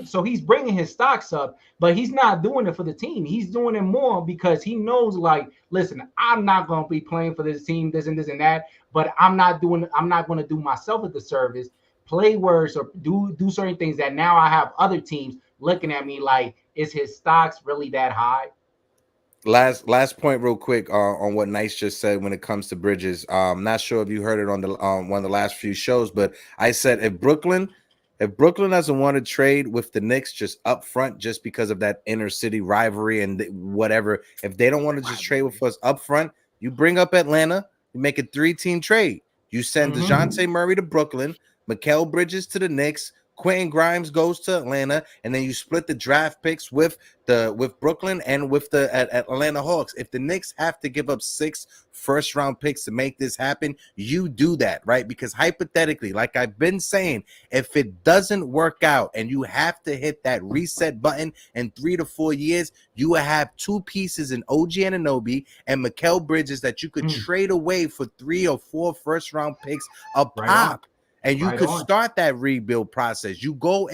So he's bringing his stocks up, but he's not doing it for the team. He's doing it more because he knows, like, listen, I'm not going to be playing for this team, this and that, but I'm not going to do myself a disservice, play worse or do certain things that now I have other teams looking at me like, is his stocks really that high? Last point real quick on what Nice just said when it comes to Bridges. I'm not sure if you heard it on the one of the last few shows, but I said if Brooklyn doesn't want to trade with the Knicks just up front, just because of that inner city rivalry and whatever, if they don't want to just trade with us up front, you bring up Atlanta, you make a 3-team trade. You send DeJounte Murray to Brooklyn, Mikal Bridges to the Knicks, Quentin Grimes goes to Atlanta, and then you split the draft picks with Brooklyn and with the Atlanta Hawks. If the Knicks have to give up 6 first-round picks to make this happen, you do that, right? Because hypothetically, like I've been saying, if it doesn't work out and you have to hit that reset button in 3 to 4 years, you will have 2 pieces in OG Anunoby and Mikal Bridges that you could trade away for 3 or 4 first-round picks a pop. and you could start that rebuild process. You go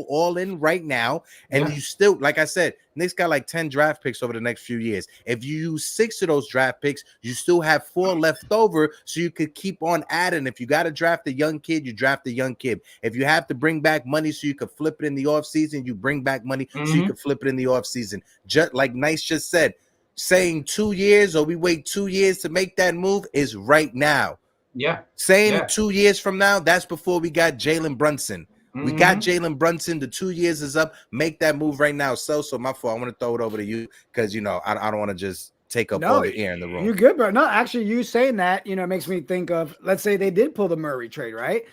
all in right now, and you still, like I said, Knicks got like 10 draft picks over the next few years. If you use 6 of those draft picks, you still have 4 left over, so you could keep on adding. If you got to draft a young kid, you draft a young kid. If you have to bring back money so you could flip it in the offseason, you bring back money so you could flip it in the offseason. Just like Nice just said, saying 2 years or we wait 2 years to make that move is right now. Yeah. Saying 2 years from now, that's before we got Jalen Brunson. We got Jalen Brunson. The 2 years is up. Make that move right now. So my fault. I want to throw it over to you because, you know, I don't want to just take up all the air in the room. You're good, bro. No, actually, you saying that, you know, makes me think of, let's say they did pull the Murray trade, right?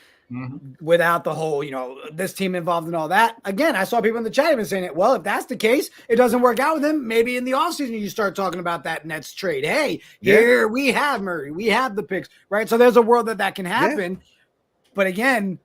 Without the whole, you know, this team involved in all that. Again, I saw people in the chat even saying it. Well, if that's the case, it doesn't work out with him. Maybe in the offseason, you start talking about that Nets trade. Hey, here we have Murray. We have the picks, right? So there's a world that can happen. But again,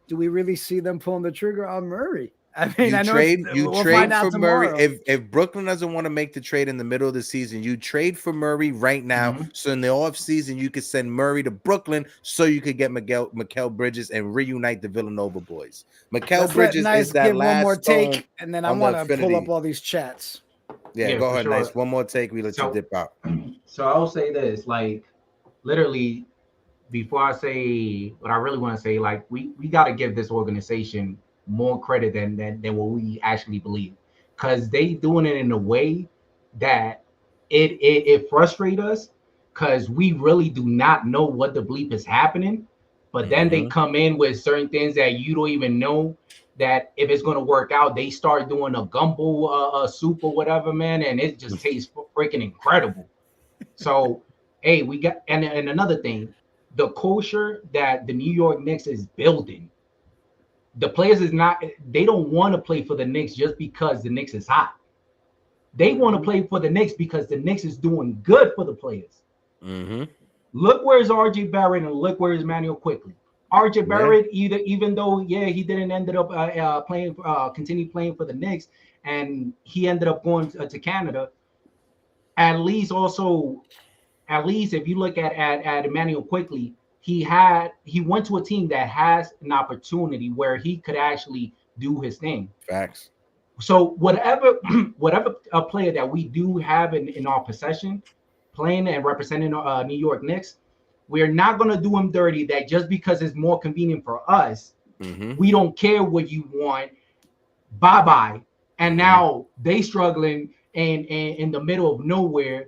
do we really see them pulling the trigger on Murray? I mean, I know we'll trade for Murray. If Brooklyn doesn't want to make the trade in the middle of the season, you trade for Murray right now. So in the offseason, you could send Murray to Brooklyn so you could get Mikal Bridges and reunite the Villanova boys. Mikal Bridges is that last one more take, and then I want to pull up all these chats. Yeah, go ahead, Nice. One more take. We let you dip out. So I'll say this, like, literally, before I say what I really want to say, like, we got to give this organization more credit than what we actually believe, because they doing it in a way that it frustrates us, because we really do not know what the bleep is happening. But then they come in with certain things that you don't even know that if it's going to work out. They start doing a gumbo soup or whatever, man, and it just tastes freaking incredible. So hey, we got and another thing, the culture that the New York Knicks is building. The players they don't want to play for the Knicks just because the Knicks is hot. They want to play for the Knicks because the Knicks is doing good for the players. Look where's RJ Barrett and look where's Manuel Quickly. RJ Barrett, even though he didn't end up continue playing for the Knicks, and he ended up going to Canada. At least if you look at Emmanuel Quickly, he went to a team that has an opportunity where he could actually do his thing. Facts. So whatever a player that we do have in our possession, playing and representing New York Knicks, we're not going to do him dirty. That just because it's more convenient for us, we don't care what you want. Bye. And now they struggling in the middle of nowhere,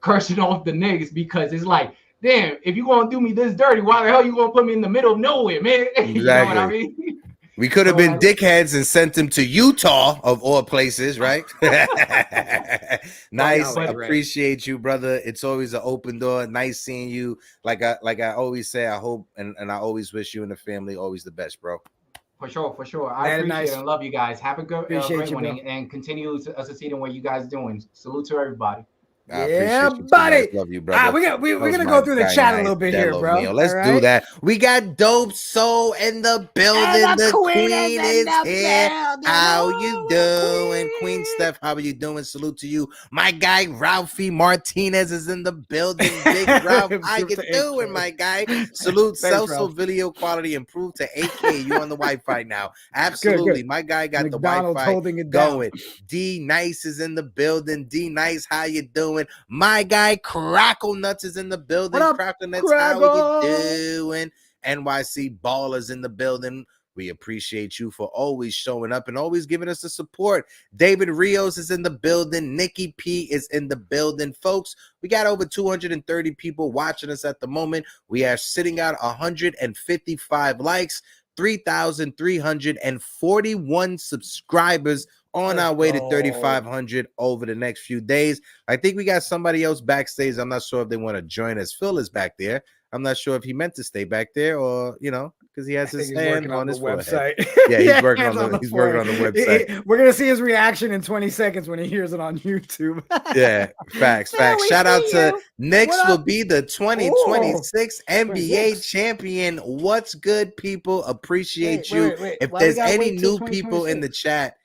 cursing off the Knicks because it's like, damn, if you're going to do me this dirty, why the hell are you going to put me in the middle of nowhere, man? Exactly. You know what I mean? We could have been dickheads and sent him to Utah, of all places, right? Nice. Appreciate you, brother. It's always an open door. Nice seeing you. Like I always say, I hope and I always wish you and the family always the best, bro. For sure. I appreciate it and love you guys. Have a great one and continue to succeed in what you guys doing. Salute to everybody. Yeah, buddy. Love you, brother. We're gonna go through the chat a little bit here, bro. Let's do that. We got Dope Soul in the building. The queen is here. How you doing, Queen Steph? How are you doing? Salute to you. My guy Ralphie Martinez is in the building. Big Ralph, how you doing, my guy? Salute. Celso video quality improved to 8K. You on the Wi-Fi now? Absolutely. Good. My guy got McDonald's the Wi-Fi holding it going. D Nice is in the building. D Nice, how you doing? My guy Crackle Nuts is in the building. Crackle Nuts, how you doing? NYC Ballers in the building. We appreciate you for always showing up and always giving us the support. David Rios is in the building. Nikki P is in the building. Folks, we got over 230 people watching us at the moment. We are sitting at 155 likes, 3,341 subscribers on our way to 3,500 over the next few days. I think we got somebody else backstage. I'm not sure if they want to join us. Phil is back there. I'm not sure if he meant to stay back there or, because he has his hand on his website. Yeah, he's working on the website. We're gonna see his reaction in 20 seconds when he hears it on YouTube. Yeah, facts. Shout out to Knicks will be the 2026 NBA champion. What's good, people? Appreciate you. If there's any new people in the chat,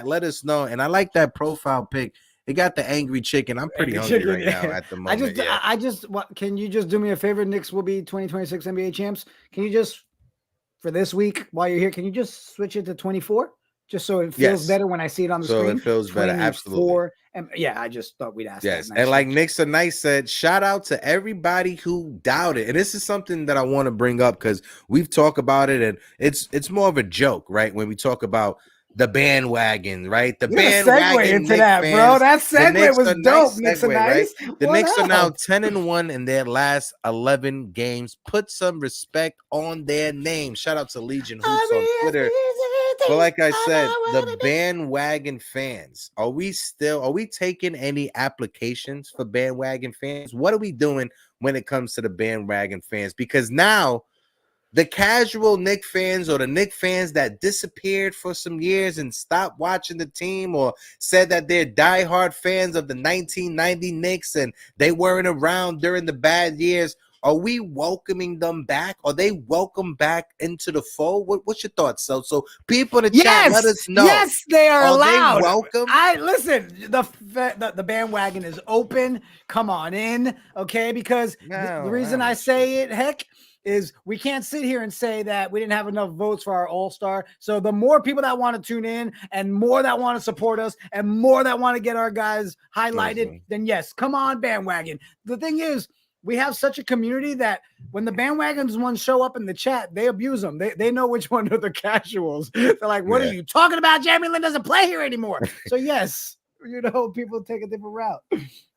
let us know. And I like that profile pic. It got the angry chicken. I'm pretty hungry right now at the moment. Can you just do me a favor? Knicks will be 2026 NBA champs. Can you just, for this week while you're here, can you just switch it to 24? Just so it feels better when I see it on the screen. So it feels better. Absolutely. And yeah, I just thought we'd ask. Yes. And like Knicks a Night said, shout out to everybody who doubted. And this is something that I want to bring up because we've talked about it, and it's more of a joke, right? When we talk about the bandwagon, right? The bandwagon segue into that, fans, bro. That segue was dope. Knicks are nice. Right? The Knicks are now 10-1 in their last 11 games. Put some respect on their name. Shout out to Legion Hoops on Twitter. But like I said, the bandwagon fans, are we taking any applications for bandwagon fans? What are we doing when it comes to the bandwagon fans? Because now the casual Knicks fans, or the Knicks fans that disappeared for some years and stopped watching the team, or said that they're diehard fans of the 1990 Knicks and they weren't around during the bad years, are we welcoming them back? Are they welcome back into the fold? What's your thoughts? So people in the chat, let us know. Yes, they are allowed. They welcome. Listen. The bandwagon is open. Come on in, okay? Because the reason I say it, heck, is we can't sit here and say that we didn't have enough votes for our all-star. So the more people that want to tune in, and more that want to support us, and more that want to get our guys highlighted, then yes, come on, bandwagon. The thing is, we have such a community that when the bandwagons ones show up in the chat, they abuse them. They know which one are the casuals. They're like, what are you talking about? Jeremy Lin doesn't play here anymore. So yes, people take a different route.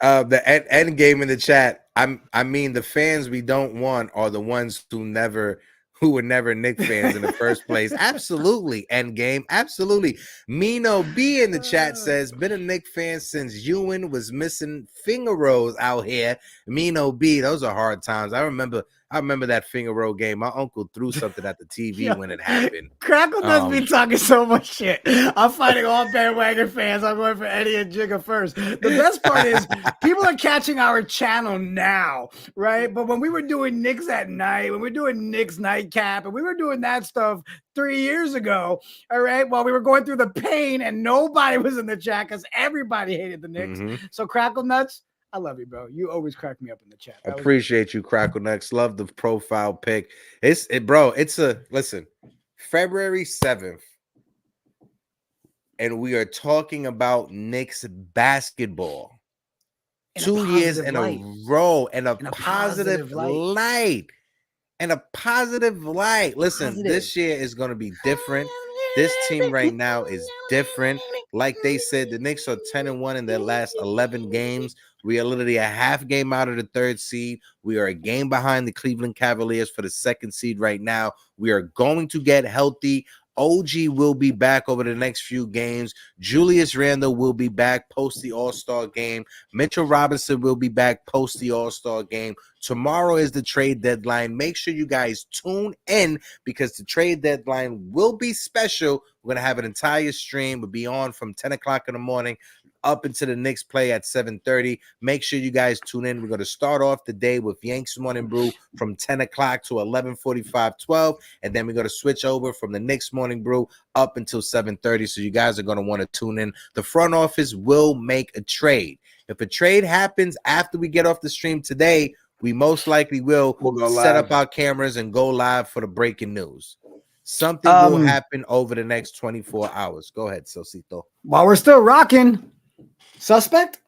The end game in the chat. I mean, the fans we don't want are the ones who were never Knicks fans in the first place. Absolutely. End game. Absolutely. Mino B in the chat says, been a Knicks fan since Ewan was missing finger rolls out here. Mino B, those are hard times. I remember that finger roll game. My uncle threw something at the TV when it happened. Crackle does be talking so much shit. I'm fighting all bandwagon fans. I'm going for Eddie and Jigga first. The best part is people are catching our channel now, right? But when we were doing Knicks at night, when we were doing Knicks nightcap, and we were doing that stuff 3 years ago, all right, while we were going through the pain and nobody was in the chat because everybody hated the Knicks. So Crackle Nuts, I love you, bro. You always crack me up in the chat. Appreciate you, Crackle Nuts. Love the profile pic. Listen, February 7th, and we are talking about Knicks basketball. 2 years in a row, and a positive light. And a positive light. Listen, this year is going to be different. This team right now is different. Like they said, the Knicks are 10-1 in their last 11 games. We are literally a half game out of the third seed. We are a game behind the Cleveland Cavaliers for the second seed right now. We are going to get healthy. OG will be back over the next few games. Julius Randle will be back post the All-Star game. Mitchell Robinson will be back post the All-Star game. Tomorrow is the trade deadline. Make sure you guys tune in because the trade deadline will be special. We're going to have an entire stream. We'll be on from 10 o'clock in the morning up into the Knicks play at 7:30. Make sure you guys tune in. We're going to start off the day with Yanks Morning Brew from 10 o'clock to 11:45, 12. And then we're going to switch over from the Knicks Morning Brew up until 7:30. So you guys are going to want to tune in. The front office will make a trade. If a trade happens after we get off the stream today, we most likely will set up our cameras and go live for the breaking news. Something will happen over the next 24 hours. Go ahead, Sosito. While we're still rocking, suspect?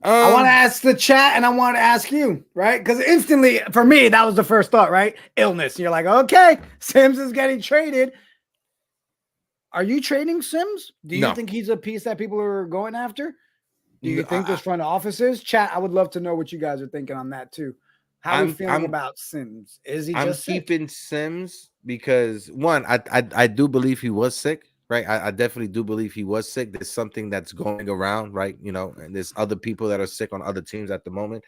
I want to ask the chat and I want to ask you, right? Because instantly, for me, that was the first thought, right? Illness. You're like, okay, Sims is getting traded. Are you trading Sims? Do you think he's a piece that people are going after? Do you think there's front offices? Chat, I would love to know what you guys are thinking on that too. How are you feeling about Sims? Is he just sick? Keeping Sims because, one, I do believe he was sick. Right, I definitely do believe he was sick. There's something that's going around, right? And there's other people that are sick on other teams at the moment.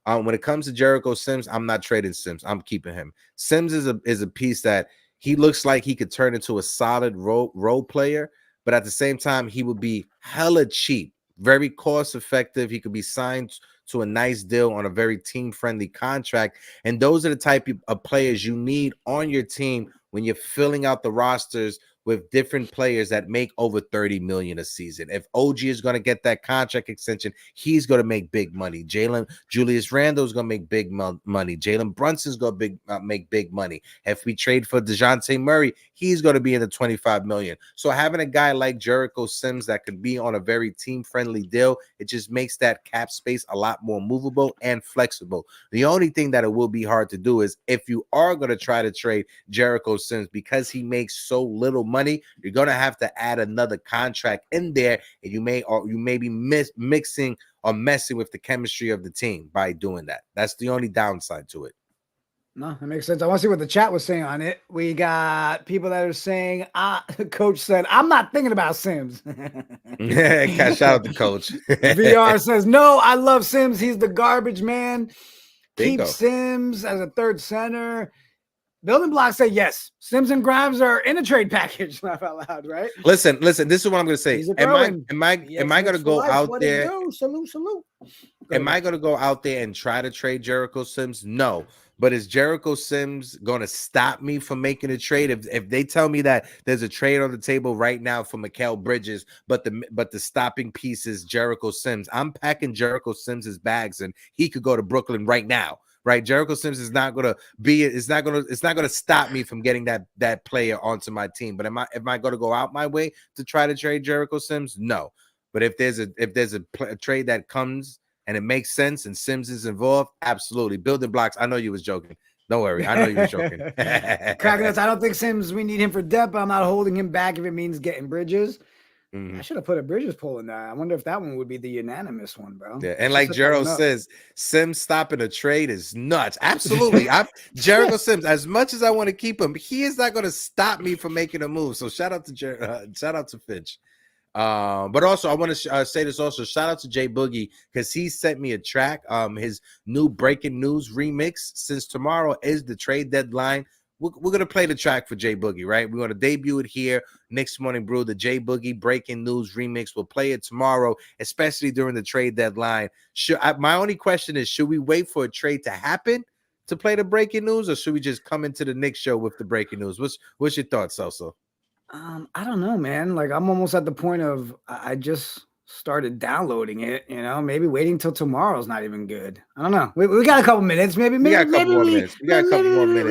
When it comes to Jericho Sims, I'm not trading Sims. I'm keeping him. Sims is a piece that he looks like he could turn into a solid role player, but at the same time, he would be hella cheap, very cost effective. He could be signed to a nice deal on a very team-friendly contract, and those are the type of players you need on your team when you're filling out the rosters with different players that make over 30 million a season. If OG is going to get that contract extension, he's going to make big money. Julius Randle is going to make big money. Jalen Brunson is going to make big money. If we trade for DeJounte Murray, he's going to be in the 25 million. So having a guy like Jericho Sims that could be on a very team-friendly deal, it just makes that cap space a lot more movable and flexible. The only thing that it will be hard to do is if you are going to try to trade Jericho Sims, because he makes so little money, you're going to have to add another contract in there, and you may be mixing or messing with the chemistry of the team by doing that. That's the only downside to it. No, that makes sense. I want to see what the chat was saying on it. We got people that are saying, Coach said, I'm not thinking about Sims. Shout out to Coach. VR says, no, I love Sims. He's the garbage man. Bingo. Keep Sims as a third center. Building Block say yes. Sims and Grimes are in a trade package. Laugh out loud, right? Listen. This is what I'm going to say. Am I going to go out there? Salute. Am I going to go out there and try to trade Jericho Sims? No. But is Jericho Sims going to stop me from making a trade? If they tell me that there's a trade on the table right now for Mikal Bridges, but the stopping piece is Jericho Sims, I'm packing Jericho Sims's bags and he could go to Brooklyn right now. Right, Jericho Sims is not going to stop me from getting that player onto my team. But am I going to go out my way to try to trade Jericho Sims? No. But if there's a trade that comes and it makes sense and Sims is involved, absolutely. Building Blocks. I know you was joking. Don't worry. I know you was joking. Cracking, I don't think Sims, we need him for depth, but I'm not holding him back if it means getting Bridges. I should have put a Bridges poll in there. I wonder if that one would be the unanimous one, bro. Yeah, and like Jero says, Sims stopping a trade is nuts. Absolutely. Jericho Sims, as much as I want to keep him, he is not going to stop me from making a move. So shout out to Finch. But also I want to say this also. Shout out to Jay Boogie because he sent me a track. His new breaking news remix. Since tomorrow is the trade deadline, we're gonna play the track for Jay Boogie, right? We're gonna debut it here next morning, Brew. The Jay Boogie breaking news remix. We'll play it tomorrow, especially during the trade deadline. My only question is, should we wait for a trade to happen to play the breaking news, or should we just come into the Knicks show with the breaking news? What's your thoughts, Celso? I don't know, man. Like I'm almost at the point of I just started downloading it, maybe waiting till tomorrow's not even good. I don't know. We got a couple minutes. Maybe we got a couple more minutes. We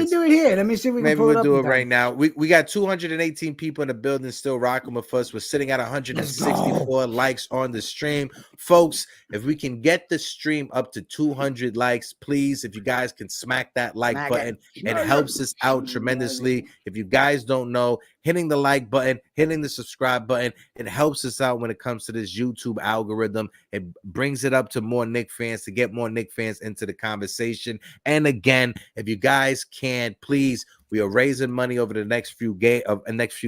do it here. Let me see if we can pull it up. Maybe we'll do it right now. We got 218 people in the building still rocking with us. We're sitting at 164 likes on the stream. Folks, if we can get the stream up to 200 likes, please, if you guys can smack that like button, it helps us out tremendously. If you guys don't know, hitting the like button, hitting the subscribe button, it helps us out when it comes to this YouTube algorithm. It brings it up to more Knicks fans, to get more Knicks fans into the conversation. And again, if you guys can, please, we are raising money over the next few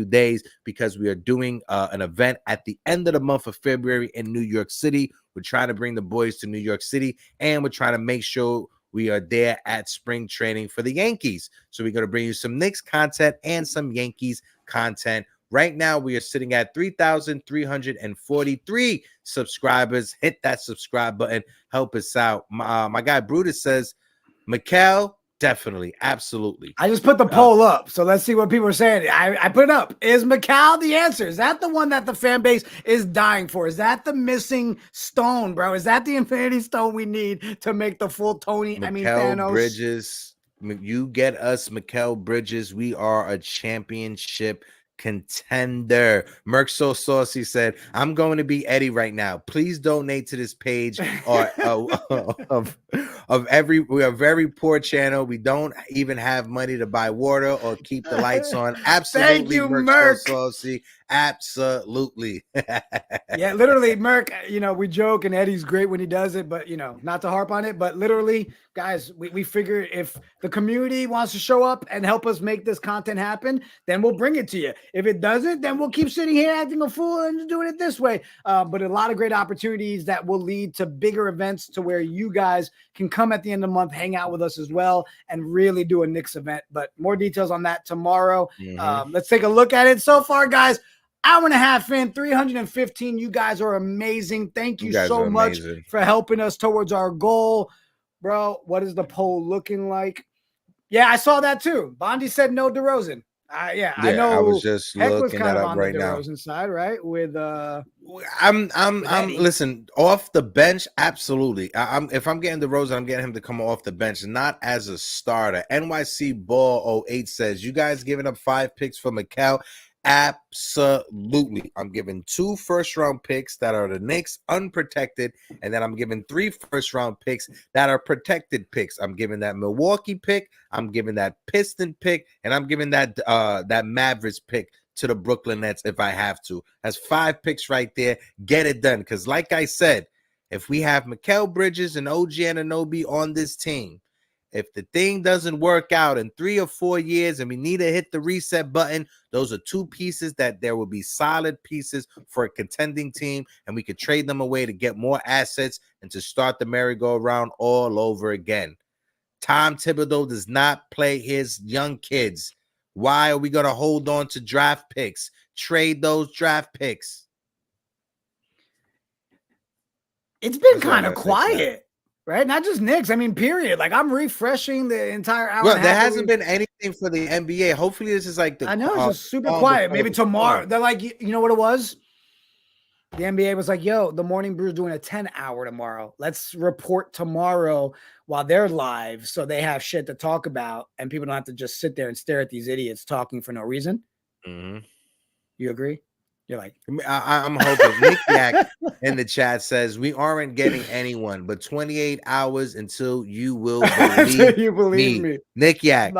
days because we are doing an event at the end of the month of February in New York City. We're trying to bring the boys to New York City, and we're trying to make sure we are there at spring training for the Yankees. So we're going to bring you some Knicks content and some Yankees content. Right now, we are sitting at 3,343 subscribers. Hit that subscribe button. Help us out. My guy Brutus says, Mikal, definitely, absolutely. I just put the poll up, so let's see what people are saying. I put it up. Is Mikal the answer? Is that the one that the fan base is dying for? Is that the missing stone, bro? Is that the Infinity Stone we need to make the full Tony? Mikal Bridges. You get us Mikal Bridges. We are a championship contender. Merc So Saucy said, I'm going to be Eddie right now. Please donate to this page or we are a very poor channel. We don't even have money to buy water or keep the lights on. Absolutely. Thank you, Merc. So Saucy. Absolutely. Yeah, literally, Merc, we joke and Eddie's great when he does it, but not to harp on it, but literally, guys, we figure if the community wants to show up and help us make this content happen, then we'll bring it to you. If it doesn't, then we'll keep sitting here acting a fool and doing it this way. But a lot of great opportunities that will lead to bigger events to where you guys can come at the end of the month, hang out with us as well, and really do a Knicks event. But more details on that tomorrow. Let's take a look at it. So far, guys, hour and a half in, 315. You guys are amazing. Thank you so much for helping us towards our goal. Bro, what is the poll looking like? Yeah, I saw that too. Bondi said no DeRozan. Yeah, I know. I was just Heck was looking kind that of up on right the now. DeRozan side, right? With I'm listen, off the bench, absolutely. If I'm getting DeRozan, I'm getting him to come off the bench, not as a starter. NYC Ball 08 says, you guys giving up 5 picks for Mikal? Absolutely. I'm giving 2 first-round picks that are the Knicks unprotected, and then I'm giving 3 first-round picks that are protected picks. I'm giving that Milwaukee pick, I'm giving that Piston pick, and I'm giving that that Mavericks pick to the Brooklyn Nets if I have to. That's 5 picks right there. Get it done. Because like I said, if we have Mikal Bridges and OG Anunoby on this team, if the thing doesn't work out in 3 or 4 years and we need to hit the reset button, those are 2 pieces that there will be solid pieces for a contending team, and we could trade them away to get more assets and to start the merry-go-round all over again. Tom Thibodeau does not play his young kids. Why are we going to hold on to draft picks? Trade those draft picks. It's been kind of quiet. Right? Not just Knicks. I mean, period. Like, I'm refreshing the entire hour. Well, there hasn't been anything for the NBA. Hopefully, this is like the. I know, it's just super quiet. Maybe tomorrow. They're like, you know what it was? The NBA was like, yo, the Morning Brew's doing a 10-hour tomorrow. Let's report tomorrow while they're live so they have shit to talk about and people don't have to just sit there and stare at these idiots talking for no reason. Mm-hmm. You agree? You're like, I'm hoping. Nick Yak in the chat says, we aren't getting anyone, but 28 hours until you will believe me. Nick Yak,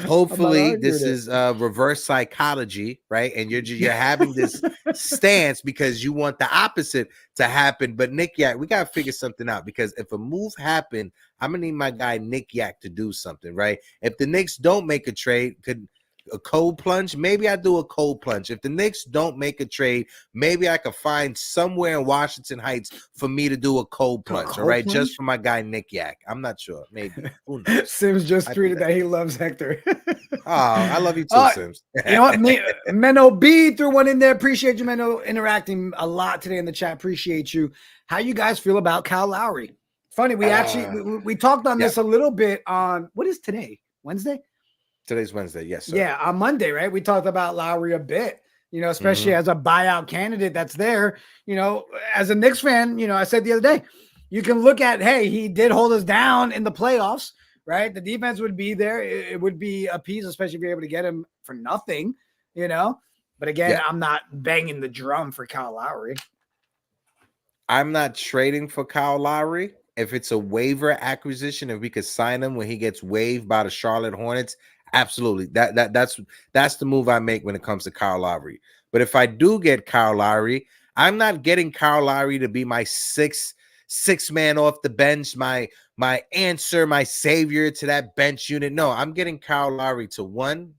hopefully this is reverse psychology, right? And you're having this stance because you want the opposite to happen. But Nick Yak, we got to figure something out, because if a move happened, I'm going to need my guy Nick Yak to do something, right? If the Knicks don't make a trade, a cold plunge, maybe I do a cold plunge. If the Knicks don't make a trade, maybe I could find somewhere in Washington Heights for me to do a cold plunge, all right? Just for my guy Nick Yak. I'm not sure. Maybe. Who knows? Sims just tweeted that he loves Hector. Oh, I love you too, Sims. You know what? Menno B threw one in there. Appreciate you, Menno, interacting a lot today in the chat. Appreciate you. How you guys feel about Kyle Lowry? Funny, we actually we talked on this a little bit on, what is today? Wednesday? Today's Wednesday, yes, sir. Yeah, on Monday, right? We talked about Lowry a bit, you know, especially as a buyout candidate that's there. You know, as a Knicks fan, you know, I said the other day, you can look at, hey, he did hold us down in the playoffs, right? The defense would be there. It would be a piece, especially if you're able to get him for nothing, you know? But again, I'm not banging the drum for Kyle Lowry. I'm not trading for Kyle Lowry. If it's a waiver acquisition, if we could sign him when he gets waived by the Charlotte Hornets, absolutely. That's the move I make when it comes to Kyle Lowry. But if I do get Kyle Lowry, I'm not getting Kyle Lowry to be my six man off the bench, my answer, my savior to that bench unit. No, I'm getting Kyle Lowry to, 1,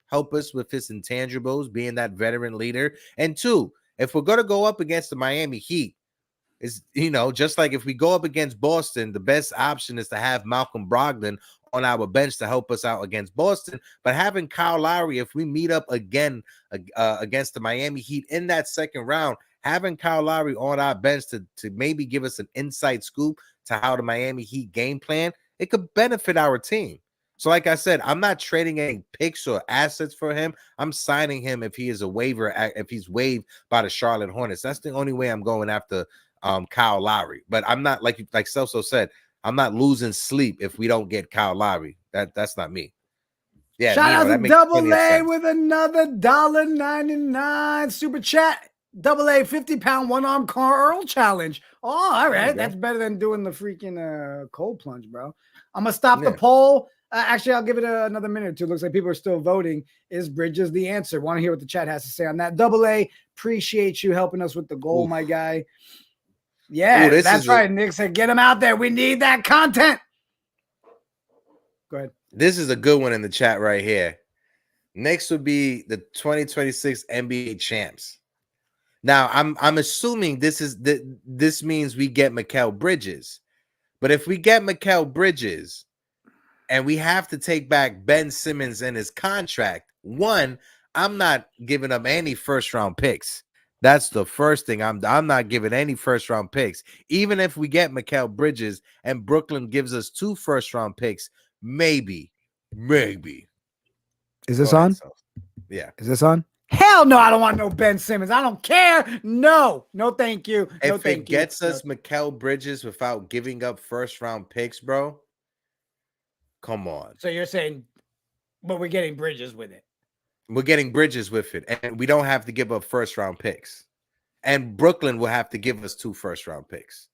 help us with his intangibles, being that veteran leader, and 2, if we're going to go up against the Miami Heat, is, you know, just like if we go up against Boston, the best option is to have Malcolm Brogdon on our bench to help us out against Boston. But having Kyle Lowry, if we meet up again against the Miami Heat in that second round, having Kyle Lowry on our bench to maybe give us an inside scoop to how the Miami Heat game plan, it could benefit our team. So like I said, I'm not trading any picks or assets for him. I'm signing him if he is a waiver, if he's waived by the Charlotte Hornets. That's the only way I'm going after Kyle Lowry. But I'm not, like Celso said, I'm not losing sleep if we don't get Kyle Lowry. That's not me. Yeah, shout out to Double A with another $1.99 super chat. Double A 50-pound one-arm Carl challenge. Oh, all right. That's better than doing the freaking cold plunge, bro. I'm gonna stop the poll. Actually, I'll give it another minute or two. Looks like people are still voting. Is Bridges the answer? Want to hear what the chat has to say on that? Double A, appreciate you helping us with the goal, my guy. Yeah, that's right. Nick said, get him out there. We need that content. Go ahead. This is a good one in the chat right here. Next would be the 2026 NBA champs. Now, I'm assuming this means we get Mikal Bridges. But if we get Mikal Bridges and we have to take back Ben Simmons and his contract, 1, I'm not giving up any first-round picks. That's the first thing. I'm not giving any first-round picks. Even if we get Mikal Bridges and Brooklyn gives us 2 first-round picks, maybe. Is this on? Yeah. Is this on? Hell no, I don't want no Ben Simmons. I don't care. No, thank you. No, if it gets us Mikal Bridges without giving up first-round picks, bro, come on. So you're saying, but we're getting Bridges with it. We're getting Bridges with it, and we don't have to give up first-round picks. And Brooklyn will have to give us 2 first-round picks.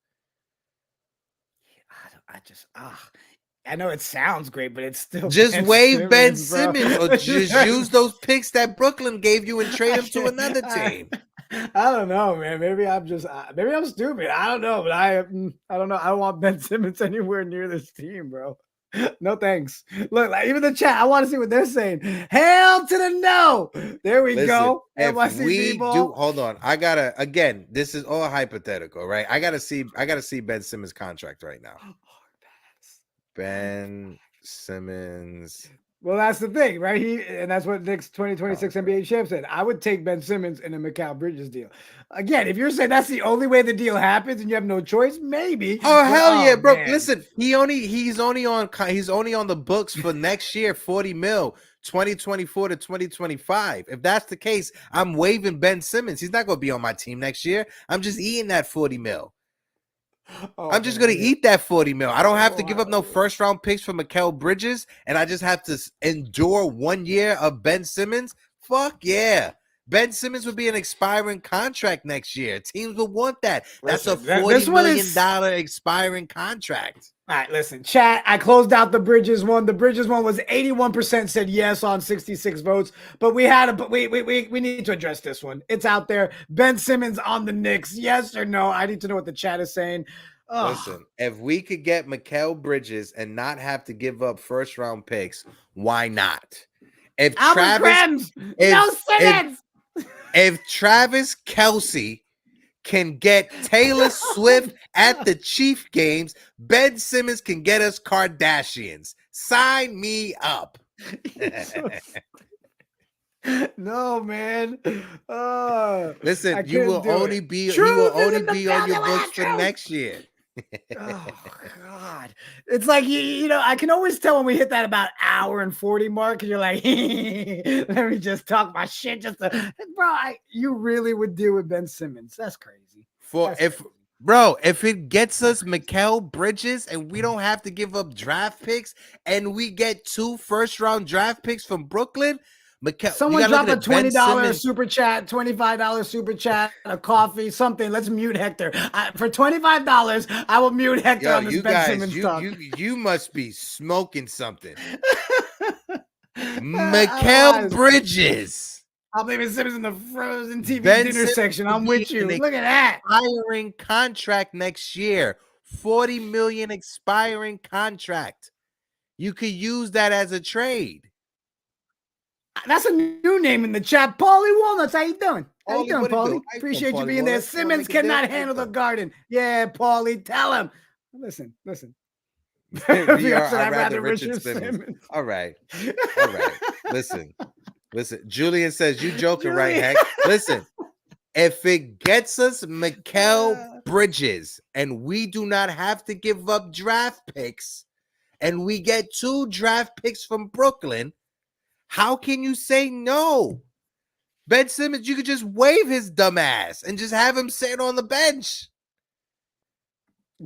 I know it sounds great, but it's still just waive Ben Simmons or just use those picks that Brooklyn gave you and trade them to another team. I don't know, man. Maybe I'm stupid. I don't know, but I don't know. I don't want Ben Simmons anywhere near this team, bro. No thanks. Look, like even the chat, I want to see what they're saying. Hell to the no. There we go. If we do, hold on. I gotta again. This is all hypothetical, right? I gotta see Ben Simmons' contract right now. Ben Simmons. Well, that's the thing, right? And that's what Knicks 2026 NBA champ said. I would take Ben Simmons in a Mikal Bridges deal. Again, if you're saying that's the only way the deal happens and you have no choice, maybe. Oh hell yeah, bro! Man. Listen, he's only on the books for next year, 40 mil, 2024 to 2025. If that's the case, I'm waiving Ben Simmons. He's not gonna be on my team next year. I'm just eating that 40 mil. I'm just going to eat that 40 mil. I don't have to give up no first round picks for Mikal Bridges, and I just have to endure 1 year of Ben Simmons. Fuck yeah. Ben Simmons would be an expiring contract next year. Teams would want that. That's a $40 million expiring contract. All right, listen, chat. I closed out the Bridges one. The Bridges one was 81% said yes on 66 votes, but we need to address this one. It's out there. Ben Simmons on the Knicks, yes or no? I need to know what the chat is saying. Listen, if we could get Mikal Bridges and not have to give up first round picks, why not? If Travis Kelce can get Taylor Swift at the Chief games, Ben Simmons can get us Kardashians. Sign me up. No, man. Listen, you will only be on your books for next year. Oh God. It's like you know, I can always tell when we hit that about hour and 40 mark, and you're like, let me just talk my shit. You really would deal with Ben Simmons. That's crazy. If it gets us Mikal Bridges and we don't have to give up draft picks and we get 2 first-round draft picks from Brooklyn, someone drop a $20 super chat, $25 super chat, a coffee, something. Let's mute Hector. For $25, I will mute Hector on this Ben Simmons talk. You must be smoking something. Mikal Bridges. I'll leave Ben Simmons in the frozen TV dinner section. I'm with you. Look at that. Expiring contract next year. $40 million expiring contract. You could use that as a trade. That's a new name in the chat. Paulie Walnuts. How you doing? How you doing, Paulie? Appreciate you being there. Simmons cannot handle the garden. Yeah, Paulie, tell him. Listen. I'd rather Richard Simmons. All right. Listen. Julian says you joking, right, Heck? Listen. If it gets us Mikal Bridges and we do not have to give up draft picks and we get 2 draft picks from Brooklyn, how can you say no? Ben Simmons, you could just waive his dumb ass and just have him sit on the bench.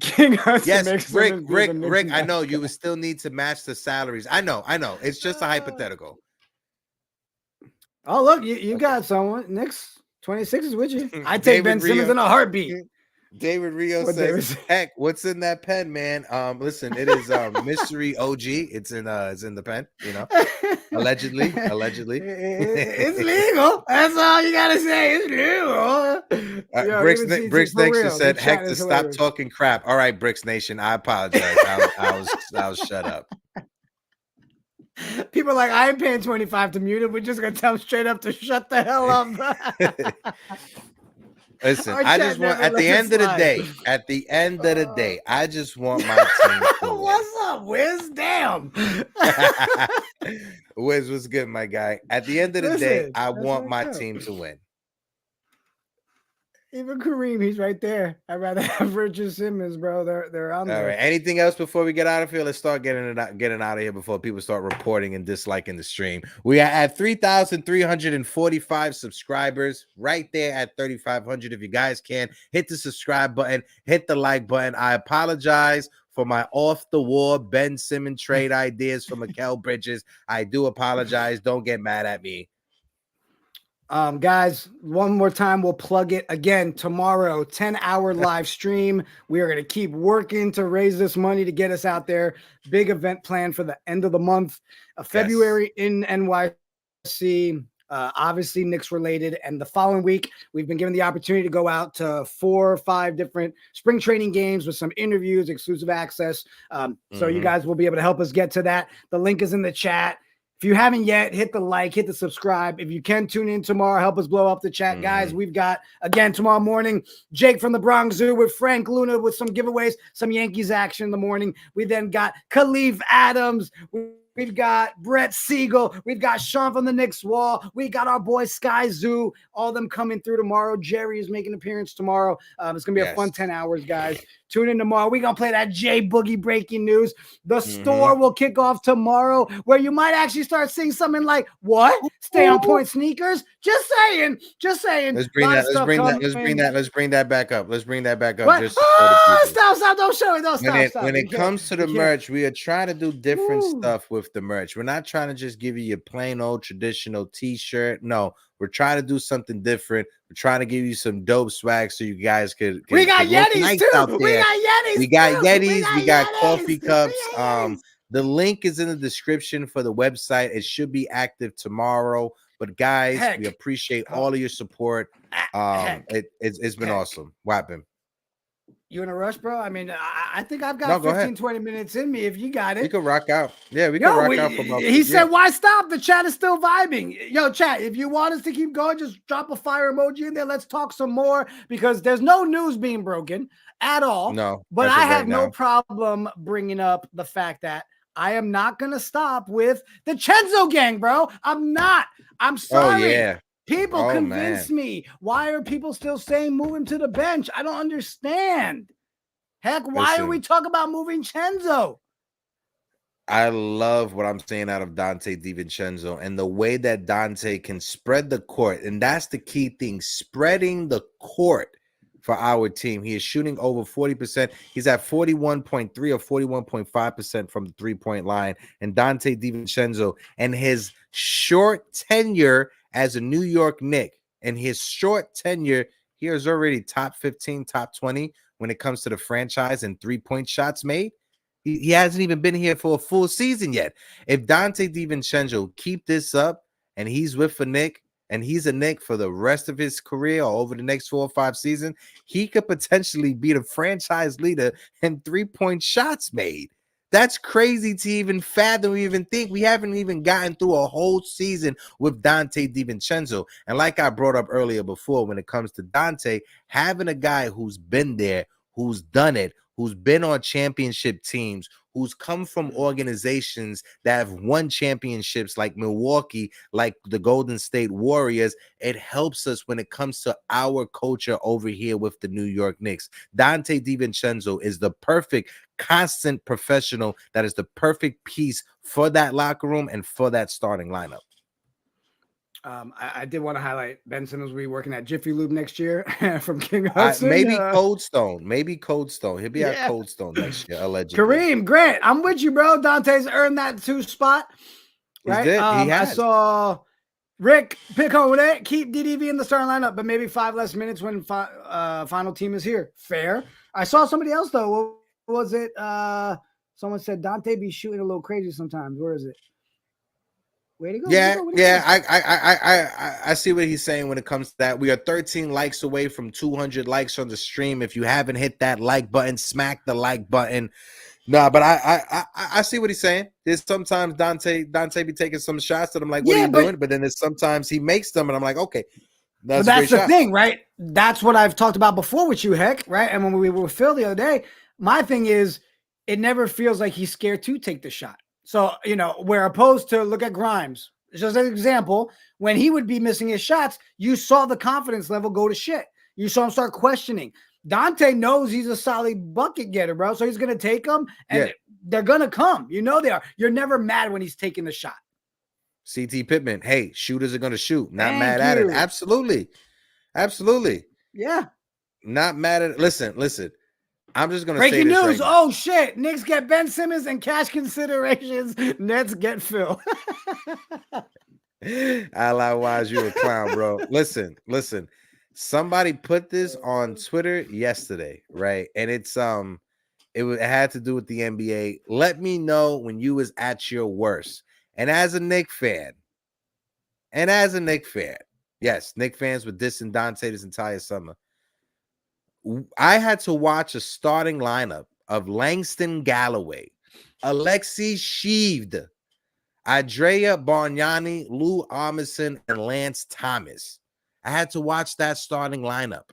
Yes, Rick, I know you would still need to match the salaries. I know. It's just a hypothetical. Oh, look, you got someone. Knicks 26 is with you. I take Ben Simmons in a heartbeat. David Rio says, "Heck, what's in that pen, man? Listen, it is mystery OG. It's in the pen, you know. Allegedly. It's legal. That's all you gotta say. It's legal." Bricks Nation said, "Hector, stop talking crap." All right, Bricks Nation, I apologize. I was shut up. People are like, I ain't paying 25 to mute it. We're just gonna tell them straight up to shut the hell up. Listen, I just want at the end of the day, I just want my team to win. What's up, Wiz? Damn. Wiz was good, my guy. At the end of the day, I want my team to win. Even Kareem, he's right there. I'd rather have Richard Simmons, bro. They're on there. All right. Anything else before we get out of here? Let's start getting out of here before people start reporting and disliking the stream. We are at 3,345 subscribers, right there at 3,500. If you guys can, hit the subscribe button, hit the like button. I apologize for my off the wall Ben Simmons trade ideas for Mikal Bridges. I do apologize. Don't get mad at me. Guys, one more time, we'll plug it again tomorrow, 10-hour live stream. We are going to keep working to raise this money to get us out there. Big event plan for the end of the month, February in NYC, obviously Knicks related. And the following week, we've been given the opportunity to go out to 4 or 5 different spring training games with some interviews, exclusive access. So you guys will be able to help us get to that. The link is in the chat. If you haven't yet, hit the like, hit the subscribe. If you can tune in tomorrow, help us blow up the chat. Guys, we've got, again, tomorrow morning, Jake from the Bronx Zoo with Frank Luna with some giveaways, some Yankees action in the morning. We then got Khalif Adams. We've got Brett Siegel. We've got Sean from the Knicks Wall. We got our boy Sky Zoo. All of them coming through tomorrow. Jerry is making an appearance tomorrow. It's going to be a fun 10 hours, guys. Tune in tomorrow. We're going to play that J Boogie breaking news. The store will kick off tomorrow where you might actually start seeing something like, what? Stay on point sneakers? Just saying. Just saying. Let's bring that back up. Let's bring that back up. What? Stop. Don't show it. Don't stop. When it comes to the merch, we are trying to do different stuff with the merch. We're not trying to just give you your plain old traditional t-shirt. No, we're trying to do something different. We're trying to give you some dope swag so you guys could we got Yetis too. We got Yetis. We got coffee cups. The link is in the description for the website. It should be active tomorrow. But guys, we appreciate all of your support. It's been awesome. What happened? You in a rush, bro? I mean, I think I've got 15, 20 minutes in me if you got it. We can rock out. Yeah, we can rock out. He said, why stop? The chat is still vibing. Yo, chat, if you want us to keep going, just drop a fire emoji in there. Let's talk some more because there's no news being broken at all. No. But I have no problem bringing up the fact that I am not going to stop with the Chenzo gang, bro. I'm not. I'm sorry. Oh, yeah. People convince me. Why are people still saying move him to the bench? I don't understand. Heck, why are we talking about moving Chenzo? I love what I'm seeing out of Dante DiVincenzo and the way that Dante can spread the court. And that's the key thing, spreading the court for our team. He is shooting over 40%. He's at 41.3 or 41.5% from the three-point line. And Dante DiVincenzo and his short tenure as a New York Knick and his short tenure, he is already top 15, top 20 when it comes to the franchise and three-point shots made. He hasn't even been here for a full season yet. If Dante DiVincenzo keep this up and he's with a Knick and he's a Knick for the rest of his career or over the next 4 or 5 seasons, he could potentially be the franchise leader in three-point shots made. That's crazy to even fathom, even think. We haven't even gotten through a whole season with Dante DiVincenzo. And like I brought up earlier before, when it comes to Dante, having a guy who's been there, who's done it, who's been on championship teams, who's come from organizations that have won championships like Milwaukee, like the Golden State Warriors, it helps us when it comes to our culture over here with the New York Knicks. Dante DiVincenzo is the perfect constant professional that is the perfect piece for that locker room and for that starting lineup. I did want to highlight Ben Simmons will be working at Jiffy Lube next year from King Hudson. Maybe Cold Stone. He'll be at Cold Stone next year, allegedly. Kareem, Grant, I'm with you, bro. Dante's earned that 2 spot. Right? He has. I saw Rick pick on it. Keep DDV in the starting lineup, but maybe 5 less minutes when final team is here. Fair. I saw somebody else, though. What was it? Someone said Dante be shooting a little crazy sometimes. Where is it? Way to go. I see what he's saying when it comes to that. We are 13 likes away from 200 likes on the stream. If you haven't hit that like button, smack the like button. No, but I see what he's saying. There's sometimes Dante be taking some shots that I'm like, what are you doing? But then there's sometimes he makes them and I'm like, okay. That's the thing, right? That's what I've talked about before with you, Heck, right? And when we were with Phil the other day, my thing is it never feels like he's scared to take the shot. So, where opposed to look at Grimes, just an example, when he would be missing his shots, you saw the confidence level go to shit. You saw him start questioning. Dante knows he's a solid bucket getter, bro. So he's going to take them, and they're going to come. You know they are. You're never mad when he's taking the shot. CT Pittman, hey, shooters are going to shoot. Not mad at it. Absolutely. Absolutely. Yeah. Not mad at it. Listen. I'm just going to say this news. Right oh, shit. Knicks get Ben Simmons and cash considerations. Nets get Phil. Ally-wise, you a clown, bro. Listen. Somebody put this on Twitter yesterday, right? And it's it had to do with the NBA. Let me know when you was at your worst. And as a Knicks fan, yes, Knicks fans were dissing Dante this entire summer. I had to watch a starting lineup of Langston Galloway, Alexei Sheeved, Andrea Bargnani, Lou Armisen, and Lance Thomas. I had to watch that starting lineup.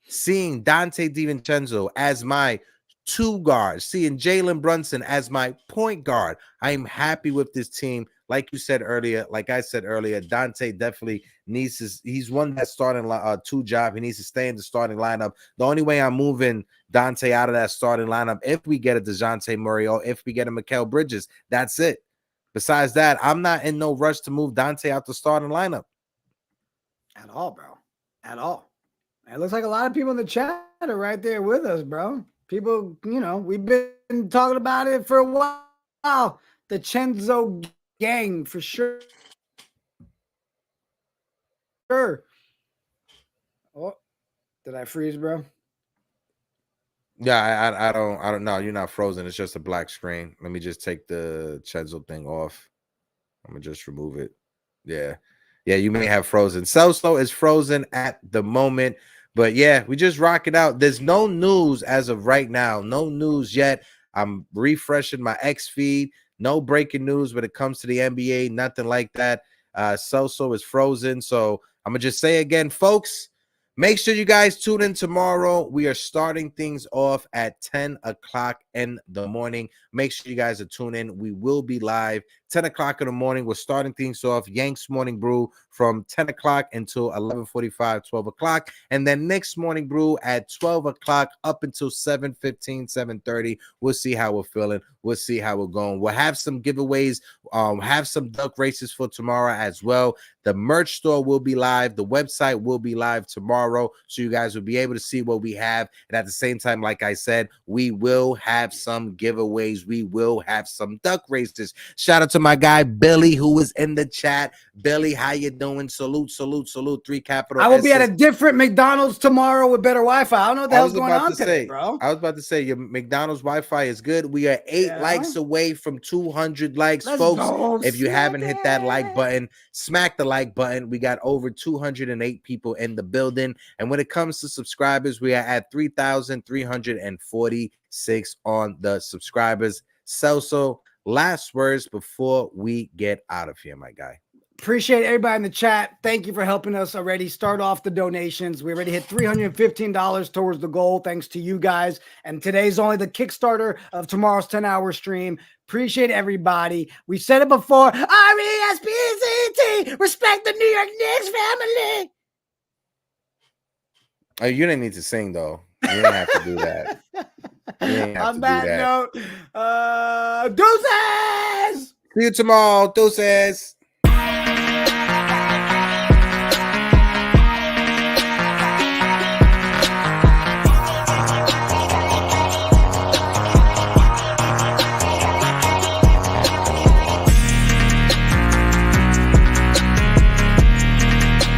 Seeing Dante DiVincenzo as my 2 guard, seeing Jalen Brunson as my point guard. I am happy with this team. Like I said earlier, Dante definitely he's won that starting 2 job. He needs to stay in the starting lineup. The only way I'm moving Dante out of that starting lineup, if we get a DeJounte Murray or if we get a Mikal Bridges, that's it. Besides that, I'm not in no rush to move Dante out the starting lineup. At all, bro. At all. It looks like a lot of people in the chat are right there with us, bro. People, we've been talking about it for a while. The Chenzo gang, for sure. Oh, did I freeze, bro? Yeah, I don't know. You're not frozen. It's just a black screen. Let me just take the Chenzo thing off. I'm gonna just remove it. Yeah, you may have frozen. Celso is frozen at the moment. But yeah, we just rock it out. There's no news as of right now. No news yet. I'm refreshing my X feed. No breaking news when it comes to the NBA. Nothing like that. Celso is frozen. So I'm going to just say again, folks, make sure you guys tune in tomorrow. We are starting things off at 10 o'clock in the morning. Make sure you guys are tuned in. We will be live 10 o'clock in the morning. We're starting things off. Yanks Morning Brew from 10 o'clock until 11:45, 12 o'clock. And then next Morning Brew at 12 o'clock up until 7:15, 7:30. We'll see how we're feeling. We'll see how we're going. We'll have some giveaways. Have some duck races for tomorrow as well. The merch store will be live. The website will be live tomorrow. So you guys will be able to see what we have. And at the same time, like I said, we will have some giveaways. We will have some duck races. Shout out to my guy Billy, who was in the chat. Billy, how you doing? Salute. 3 capital. I will be at a different McDonald's tomorrow with better Wi-Fi. I don't know what the hell's going on today, bro. I was about to say your McDonald's Wi-Fi is good. We are 8 likes away from 200 likes, folks. If you haven't hit that like button, smack the like button. We got over 208 people in the building. And when it comes to subscribers, we are at 3,346 on the subscribers. Celso, last words before we get out of here, my guy. Appreciate everybody in the chat. Thank you for helping us already start off the donations. We already hit $315 towards the goal, thanks to you guys. And today's only the Kickstarter of tomorrow's 10-hour stream. Appreciate everybody. We said it before. R-E-S-P-C-T. Respect the New York Knicks family. Oh, you didn't need to sing, though. You didn't have to do that. On that note, deuces! See you tomorrow. Deuces.